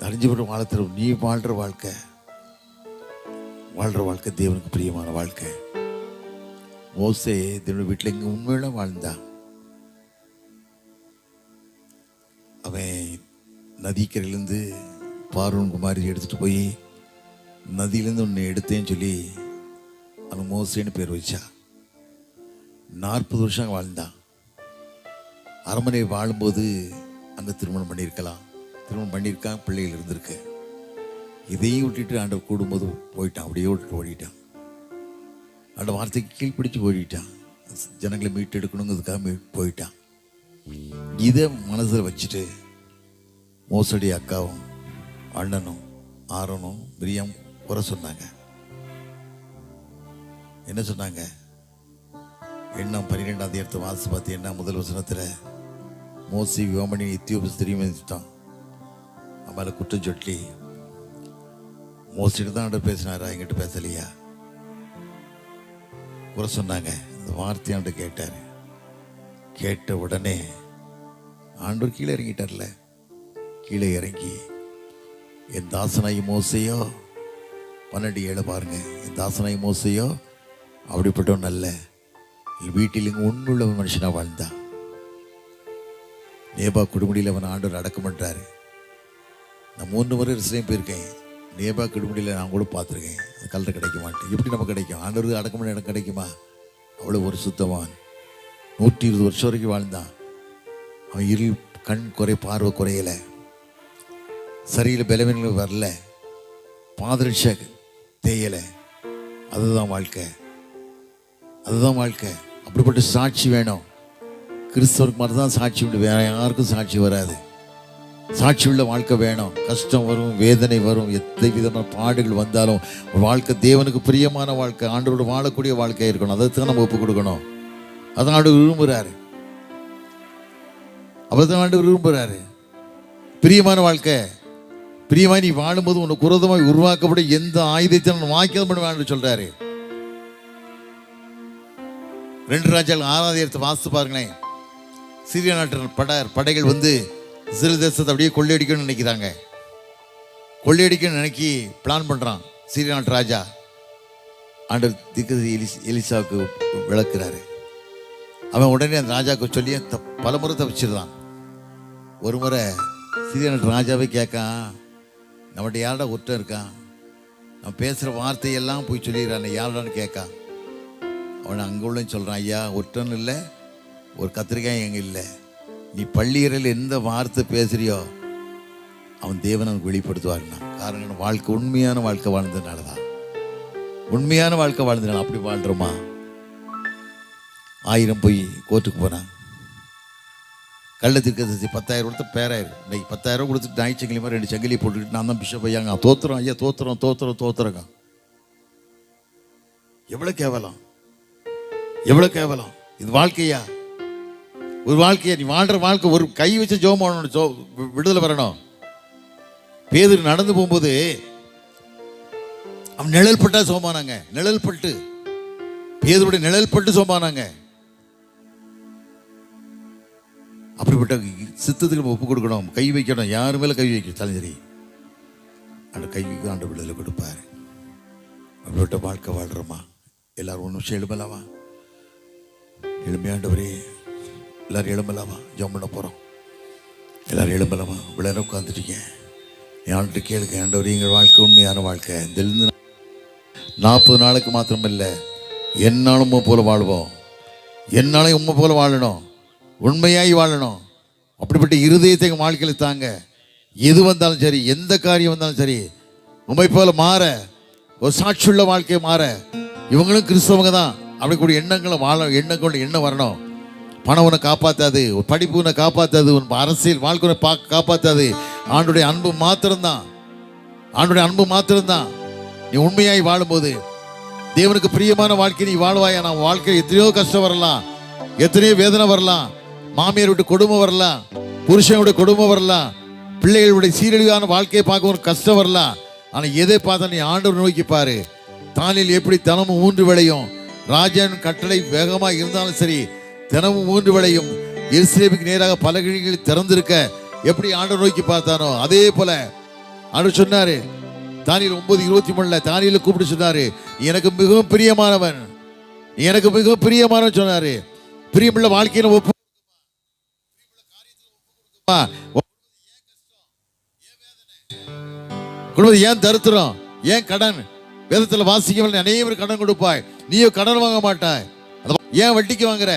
Speaker 1: அழிஞ்சு போகிற வாழ்த்துற நீ வாழ்கிற வாழ்க்கை தேவனுக்கு பிரியமான வாழ்க்கை. மோசே தேவனுடைய வீட்டில் இங்கே உண்மையில வாழ்ந்தான். அவன் நதிக்கரையிலேருந்து பார்வோன் குமாரி எடுத்துகிட்டு போய் நதியிலேருந்து ஒன்று எடுத்தேன்னு சொல்லி அவன் மோசேன்னு பேர் வச்சா. 40 வருஷம் வாழ்ந்தான். அரண்மனை வாழும்போது அங்கே திருமணம் பண்ணியிருக்கலாம், திருமணம் பண்ணியிருக்கான், பிள்ளைகள் இருந்திருக்கு. இதையும் விட்டுட்டு ஆண்டவர் கூடும்போது போயிட்டான், அப்படியே விட்டுட்டு ஓடிட்டான். அந்த வார்த்தைக்கு கீழ்ப்பிடிச்சு ஓடிட்டான். ஜனங்களை மீட்டெடுக்கணுங்கிறதுக்காக போயிட்டான். இதை மனசில் வச்சுட்டு மோசடி அக்காவும் அண்ணனும் ஆரோனும் மிரியாம் குறை சொன்னாங்க. என்ன சொன்னாங்க? எண்ணம் 12 வாசி பார்த்தீங்கன்னா, முதல் வசனத்தில் மோசி யோமனி எத்தியோப்பிய தெரியுமான் அவளை குற்றம் சொல்லி, மோசிட்டு தான் ஆண்டவர் பேசினாரா, என்கிட்ட பேசலையா, குறை சொன்னாங்க. அந்த வார்த்தையாண்டு கேட்டார். கேட்ட உடனே ஆண்டவர் கீழே இறங்கிட்டார்ல. கீழே இறங்கி, என் தாசனாய் மோசையோ 12:7 பாருங்க, என் தாசனாய் மோசையோ அப்படிப்பட்டவன் அல்ல, வீட்டில் இங்கே உண்மையுள்ள மனுஷனாக வாழ்ந்தான். நேபா குடும்படியில் அவன் ஆண்டவர் அடக்கம் பண்ணுறாரு. நான் 3 முறை ரிசைன் போயிருக்கேன். நேபா குடும்படியில் நான் கூட பார்த்துருக்கேன். அது கலர் கிடைக்க மாட்டேன். எப்படி நம்ம கிடைக்கும்? ஆண்டவர் அடக்கம் பண்ண இடம் கிடைக்குமா? அவ்வளோ ஒரு சுத்தவான். 120 வருஷம் வரைக்கும் வாழ்ந்தான். அவன் இருள் கண் பார்வை குறையலை, சரியில் பலவீனங்கள் வரல, பாதரட்ச தேயலை. அதுதான் வாழ்க்கை, அதுதான் வாழ்க்கை. அப்படிப்பட்ட சாட்சி வேணும். கிறிஸ்தவருக்கு மட்டும் தான் சாட்சி உண்டு, வேற யாருக்கும் சாட்சி வராது. சாட்சி உள்ள வாழ்க்கை வேணும். கஷ்டம் வரும், வேதனை வரும், எத்தனை விதமான பாடுகள் வந்தாலும் வாழ்க்கை தேவனுக்கு பிரியமான வாழ்க்கை, ஆண்டவரோடு வாழக்கூடிய வாழ்க்கையாக இருக்கணும். அதைத்தான் நம்ம ஒப்பு கொடுக்கணும். அதான் ஆண்டவர் விரும்புகிறாரு. அப்பதான் ஆண்டவர் விரும்புகிறாரு. பிரியமான வாழ்க்கை, பிரியமாய் நீ வாழும்போது உனக்கு விரோதமாய் உருவாக்கப்படும் எந்த ஆயுதத்தை வாக்கியம் பண்ணுவான்னு சொல்றாரு. 2 ராஜாக்கள் 6ஆம் அதிகாரத்தை வாசித்து பாருங்களேன். சிறிய நாட்டு படைகள் வந்து இஸ்ரேல் தேசத்தை அப்படியே கொள்ளையடிக்கணும்னு நினைக்கிறாங்க. கொள்ளையடிக்கணும்னு நினைக்கி பிளான் பண்ணுறான் சிறிய நாட்டு ராஜா. ஆண்டவர் தீர்க்கதரிசி எலிசாவுக்கு விளக்குறாரு. அவன் உடனே அந்த ராஜாவுக்கு சொல்லி பல முறை தப்பிச்சிருந்தான். ஒரு முறை சிறிய நாட்டு ராஜாவே கேட்கான், நம்மகிட்ட யாரடா ஒருத்தன் இருக்கான், நம்ம பேசுகிற வார்த்தையெல்லாம் போய் சொல்லிடுறான், யாரடான்னு கேட்கான். அவனை அங்கே உள்ள சொல்கிறான், ஐயா ஒருத்தன் இல்லை, ஒரு கத்திரிக்காய் எங்கே இல்லை, நீ பள்ளியறையில் எந்த வார்த்தை பேசுறியோ அவன் தேவன் அவனுக்கு வெளிப்படுத்துவாருன்னா. காரணம் வாழ்க்கை உண்மையான வாழ்க்கை வாழ்ந்ததுனால தான். உண்மையான வாழ்க்கை வாழ்ந்ததுனால. அப்படி வாழ்கிறோமா? 1000 போய் கோர்ட்டுக்கு போனான். கள்ளத்திற்கு 10,000 கொடுத்த பேராயிரு. இன்னைக்கு 10,000 கொடுத்துட்டு நாய் சங்கிலி மாதிரி 2 சங்கிலியை போட்டுக்கிட்டு நான் தான் பிஷப் ஐயாங்க தோத்துறோம், ஐயா தோத்துறோம் தோத்துறோம் தோத்துறங்க. எவ்வளோ கேவலம், எவ்வளோ கேவலம். இது வாழ்க்கையா? ஒரு வாழ்க்கையா? நீ வாழ்ற வாழ்க்கை ஒரு கை வச்சு ஜெபம் பண்ணணும், விடுதலை வரணும். பேதுரு நடந்து போகும்போது அவன் நிழல் பட்டா சோமானாங்க. நிழல் பட்டு, பேதுருடைய நிழல் பட்டு சோமானாங்க. அப்படிப்பட்ட சித்தத்துக்கு நம்ம ஒப்பு கொடுக்கணும், கை வைக்கணும். யாரு மேல கை வைக்க தலைஞ்சரி அந்த கைக்கு ஆண்டு விடுதலை கொடுப்பாரு. அப்படிப்பட்ட வாழ்க்கை வாழ்றோமா? எல்லாரும் ஒரு நிமிஷம் எழுமலாமா? எளிமையாண்டவரே, எல்லாரும் எழும்பலாமா? ஜெபம் பண்ண போகிறோம். எல்லாரும் எழும்பலாமா? விளையாட உட்காந்துட்டீங்க. என்கிட்ட கேளுங்க, ஆண்டவரே எங்கள் வாழ்க்கை உண்மையான வாழ்க்கை. இதிலிருந்து 40 நாளுக்கு மாத்திரமில்லை, என்னாலும் போல வாழ்வோம். என்னாலும் உண்மை போல வாழணும், உண்மையாய் வாழணும். அப்படிப்பட்ட இருதயத்தை எங்கள் வாழ்க்கையில் தாங்க. எது வந்தாலும் சரி, எந்த காரியம் வந்தாலும் சரி, உண்மை போல மாற, ஒரு சாட்சியுள்ள வாழ்க்கையை மாற. இவங்களும் கிறிஸ்தவங்க தான் அப்படிக்கூடிய எண்ணங்களை எண்ணம் வரணும். பணம் உன்னை காப்பாற்றாது, படிப்பு உன்னை காப்பாற்றாது, உன் அரசியல் வாழ்க்கை உன்னை காப்பாற்றாது. ஆண்டுடைய அன்பு மாத்திரம்தான், ஆண்டுடைய அன்பு மாத்திரம்தான். நீ உண்மையாய் வாழும்போது தேவனுக்கு பிரியமான வாழ்க்கை நீ வாழ்வாயா? நான் வாழ்க்கையில் எத்தனையோ கஷ்டம் வரலாம், எத்தனையோ வேதனை வரலாம், மாமியார் விட்டு கொடுமை வரலாம், புருஷனுடைய கொடுமை வரலாம், பிள்ளைகளுடைய சீரழிவான வாழ்க்கையை பார்க்க ஒரு கஷ்டம் வரலாம். ஆனால் எதை பார்த்தா நீ ஆண்டவர் நோக்கி பாரு. தானியேல் எப்படி தினமும் 3 வேளையும் ராஜாவின் கட்டளை வேகமாக இருந்தாலும் சரி, தினமும் 3 வேளையும் எருசலேமுக்கு நேராக பலகைகள் திறந்திருக்க எப்படி ஆண்டவர் நோக்கி பார்த்தானோ அதே போல ஆண்டவர் சொன்னாரு. தானியேல் 9:23 தானியேலை கூப்பிட்டு சொன்னாரு, நீ எனக்கு மிகவும் பிரியமானவன், நீ எனக்கு மிகவும் பிரியமானவன் சொன்னாரு. பிரியமுள்ள வாழ்க்கையில ஒப்பு குடும்பம் ஏன் தருத்திரம், ஏன் கடன்? வேதத்தில் வாசிக்க அனைவரும் கடன் கொடுப்பாய், நீயும் கடன் வாங்க மாட்டாய். ஏன் வட்டிக்கு வாங்குற,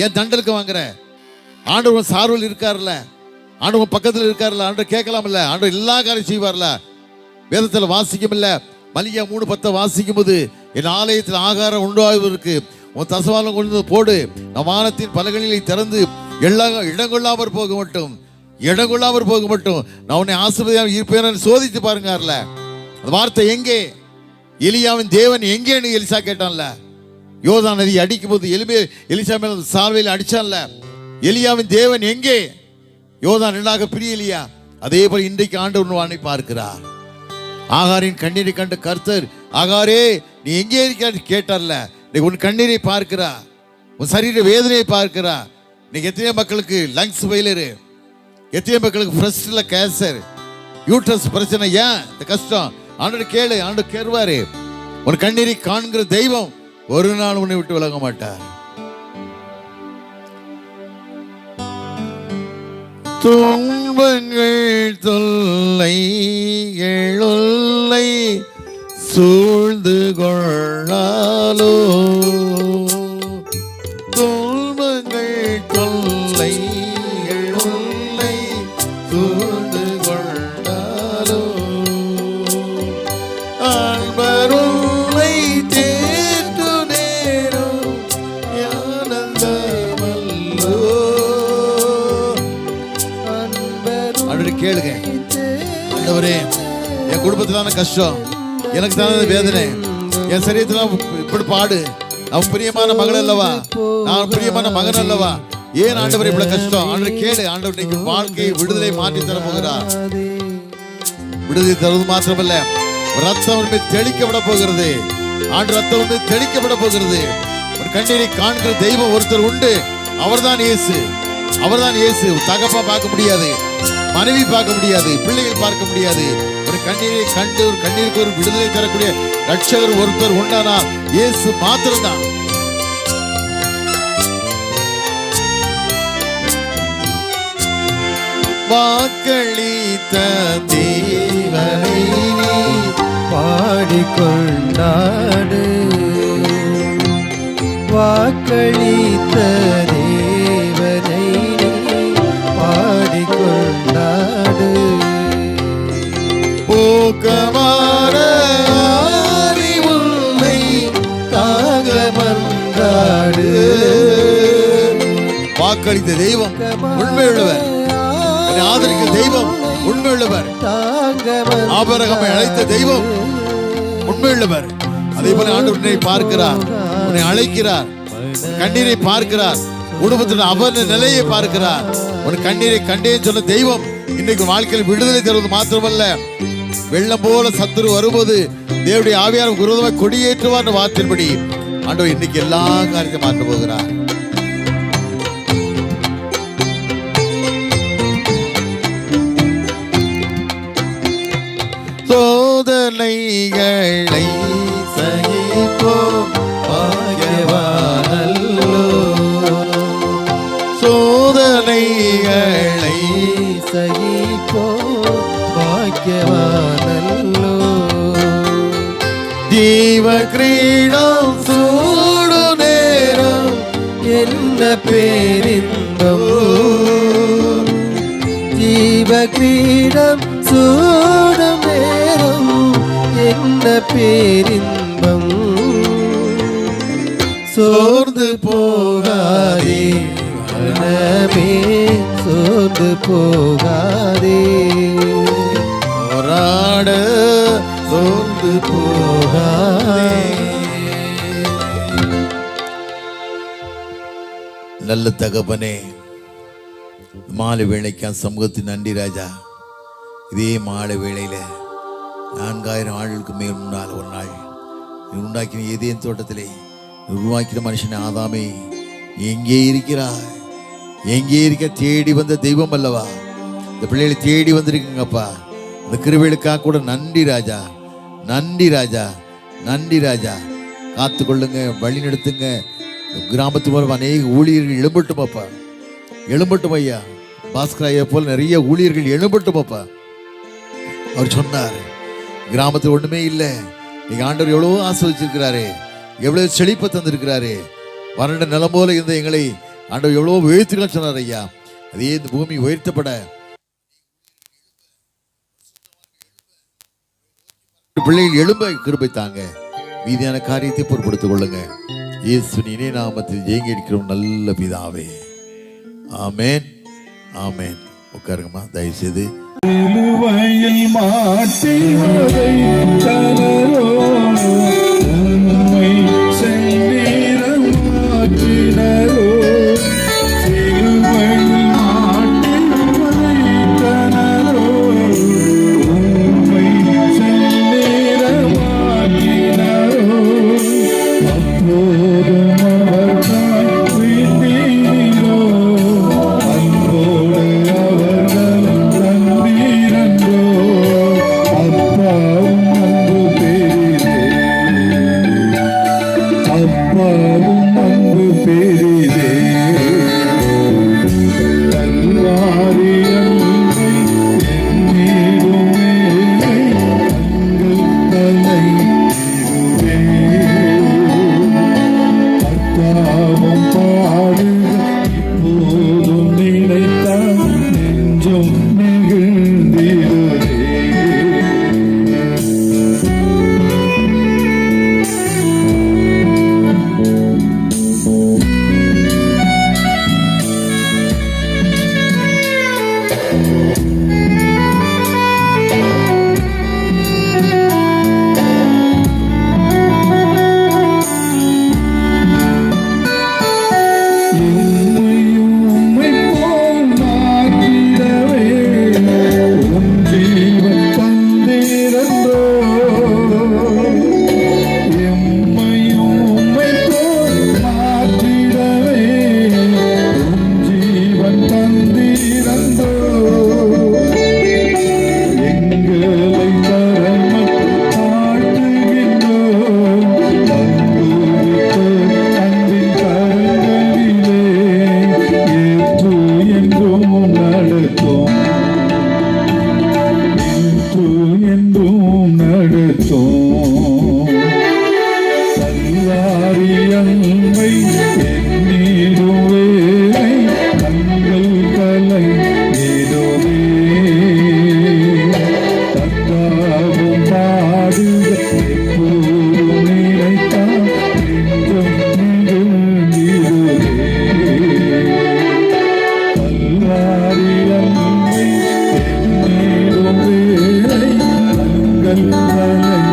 Speaker 1: ஏன் தண்டலுக்கு வாங்குற? ஆண்டவர் சார்பில் இருக்காருல்ல, ஆண்டவர் பக்கத்தில் இருக்காருல்ல, ஆண்டவர் கேட்கலாம்ல, ஆண்டவர் எல்லா காரியம் செய்வார்ல. வேதத்தில் வாசிக்கும் இல்ல, மல்லிகா 3:10 வாசிக்கும் போது என் ஆலயத்தில் ஆகாரம் உண்டாவதற்கு உன் தசவாலம் கொண்டு போடு, நம் வானத்தின் பலகைகளை திறந்து எல்லா இடங்கொள்ளாமற் போக மட்டும், இடங்கொள்ளாமற் போக மட்டும் நான் உன்னை ஆசீர்வதியாக இருப்பேன். சோதித்து பாருங்கல. அந்த வார்த்தை எங்கே? எலியாவின் தேவன் எங்கேன்னு எலிசா கேட்டான்ல. யோர்தான் நதி அடிக்கும் போது எலிசா மேல சால்வையில் அடிச்சான்ல. எலியாவின் தேவன் எங்கே? யோர்தான் 2ஆக பிரியலியா. அதே போல இன்றைக்கு ஆண்டவர் வானை பார்க்கிறார். ஆகாரின் கண்ணீரை கண்ட கர்த்தர், ஆகாரே நீ எங்கே இருக்க கேட்டார்ல. உன் கண்ணீரை பார்க்கிறா, உன் சரீர வேதனையை பார்க்கிறா. இன்னைக்கு எத்தனையோ மக்களுக்கு லங்ஸ் ஃபெயிலியர், எத்தனையோ மக்களுக்கு பிரஸ்ட்ல கேன்சர், யூட்ரஸ் பிரச்சனை. ஏன் இந்த கஷ்டம்? ஆண்டவர் கேளு, ஆண்டவர் கேட்பாரு. உன் கண்ணீரை காண்கிற தெய்வம் ஒரு நாள் உன்னை விட்டு விலக மாட்டார். துன்பங்கள் தொல்லை எழுல்லை சூழ்ந்து கொள்ளாலோ. துன்பங்கள் தொல்லை எழுல்லை சூழ்ந்து கொள்ளாலோ. ஆழ்வருளை தேற்று நேரும் ஆனந்தமல்லோ. அப்படி கேளுங்க. ஆண்டவரே, என் குடும்பத்திலான கஷ்டம், எனக்கு தான வேதனை, என் சரீரத்துல இப்படி பாடு, அவன் பிரியமான மகள் அல்லவா, நான் பிரியமான மகன் அல்லவா, ஏன் ஆண்டவர் இவ்வளவு கஷ்டம்? ஆண்டவர் கேளு. ஆண்டவர் இன்னைக்கு வாழ்க்கையை விடுதலை மாற்றி தர போகிறார். விடுதலை தருவது மாத்திரமல்ல, ரத்தம் தெளிக்கப்பட போகிறது. ஆண்டு ரத்தம் தெளிக்கப்பட போகிறது. ஒரு கண்ணீரை காண்கிற தெய்வம் ஒருத்தர் உண்டு. அவர்தான் இயேசு. அவர்தான் இயேசு. தகப்பா பார்க்க முடியாது, மனைவி பார்க்க முடியாது, பிள்ளைகள் பார்க்க முடியாது. ஒரு கண்ணீரை கண்டு ஒரு கண்ணீருக்கு ஒரு விடுதலை தரக்கூடிய ரட்சகர் ஒருத்தர் உண்டானா இயேசு மாத்திரம்தான். வாக்களித்த தேவனை
Speaker 2: பாடிக்கொண்டாடு. வாக்களித்த தேவனை பாடிக்கொண்டாடு.
Speaker 1: போக்கமான அறிவுள்ளை
Speaker 2: தாகமன்றாடு.
Speaker 1: வாக்களித்த தெய்வம் உண்மையுள்ளவர், ஆதரிக்க தெய்வம் உண்மையுள்ளவர், ஆபிரகாமை அழைத்த தெய்வம் உண்மையுள்ளவர். அதே போல ஆண்டவர் உன்னை பார்க்கிறார், உன்னை அழைக்கிறார், கண்ணீரை பார்க்கிறார், குடும்பத்தில் அவர் நிலையை பார்க்கிறார். உன் கண்ணீரை கண்டேன்னு சொன்ன தெய்வம் இன்னைக்கு வாழ்க்கையில் விடுதலை தருவது மாத்திரமல்ல, வெள்ளம் போல சத்துரு வரும்போது தேவனுடைய ஆவியார் விரோதமாய் கொடியேற்றுவார் வார்த்தையின்படி ஆண்டவர் இன்னைக்கு எல்லா காரியத்தையும் மாற்ற போகிறார். சோதனைகளை சகிப்போம் பாக்கியவானல்லோ. சோதனைகளை
Speaker 2: சகிப்போம் பாக்கியவானல்லோ.
Speaker 1: ஜீவ கிரீடம் சூடு நேரம்
Speaker 2: என்ன பேரின்பம். ஜீவ கிரீடம் சூடும் நேரம் என்ன பேரின்பம். சோர்ந்து போகாதே மனமே, சோர்ந்து போகாதே.
Speaker 1: போராட சோர்ந்து போகாதே. நல்ல தகப்பனே, மாலை வேளைக்கு சமூகத்தின் நன்றி ராஜா. இதே மாலை வேளையில 4000 ஆண்டுகளுக்கு மேல் முன்னால் ஒரு நாள் நீ உண்டாக்கின ஏதேன் தோட்டத்திலே உருவாக்கின மனுஷனை ஆதாமே, எங்கே இருக்கிறாய்? எங்கே இருக்க? தேடி வந்த தெய்வம் அல்லவா? இந்த பிள்ளைகளை தேடி வந்திருக்குங்கப்பா. இந்த கிருபைகளுக்காக கூட நன்றி ராஜா, நன்றி ராஜா, நன்றி ராஜா. காத்து கொள்ளுங்க, வழி நடத்துங்க. கிராமத்து மூலம் அநேக ஊழியர்கள் எழும்பட்டும் அப்பா, எழும்பட்டும் ஐயா. பாஸ்கராய போல் நிறைய ஊழியர்கள் எழும்பட்டும் அப்பா. அவர் சொன்னார், கிராமத்தில் ஒண்ணுமே இல்லை, நீங்க ஆண்டவர் எவ்வளவோ ஆஸ்வதிச்சிருக்கிறாரு, எவ்வளவு செழிப்பை தந்திருக்கிறாரு. வறண்ட நிலம் போல இருந்த எங்களை ஆண்டவர் எவ்வளவோ உயர்த்துக்கலாம் சொன்னார் ஐயா. அதே இந்த பூமி உயர்த்தப்பட பிள்ளைகள் எழும்ப கிருபை தாங்க. மீதியான காரியத்தை பொறுப்படுத்திக் கொள்ளுங்க. இயேசுவின் இணைய நாமத்தில் ஜெயங்க இருக்கிறோம் நல்ல பிதாவே. ஆமேன், ஆமேன். உட்காருங்கம்மா தயவு செய்து.
Speaker 3: சிலுவையில் மாட்டினதை தனரோ உம்மை செந்நிறமாக்கினரோ. சிலுவையில் மாட்டினதை தனரோ உம்மை செந்நிறமாக்கினரோ. அப்போதும் அவர்தான் உயிர்த்தீரோ, அன்போடு அவர்கள் நம்பீரன்றோ. அப்பாவும் அன்பு பெரிதே, பாடுக இப்போதும் நினைத்தால் நெஞ்சம் நெகிழ்ந்திடுதே. Hallelujah.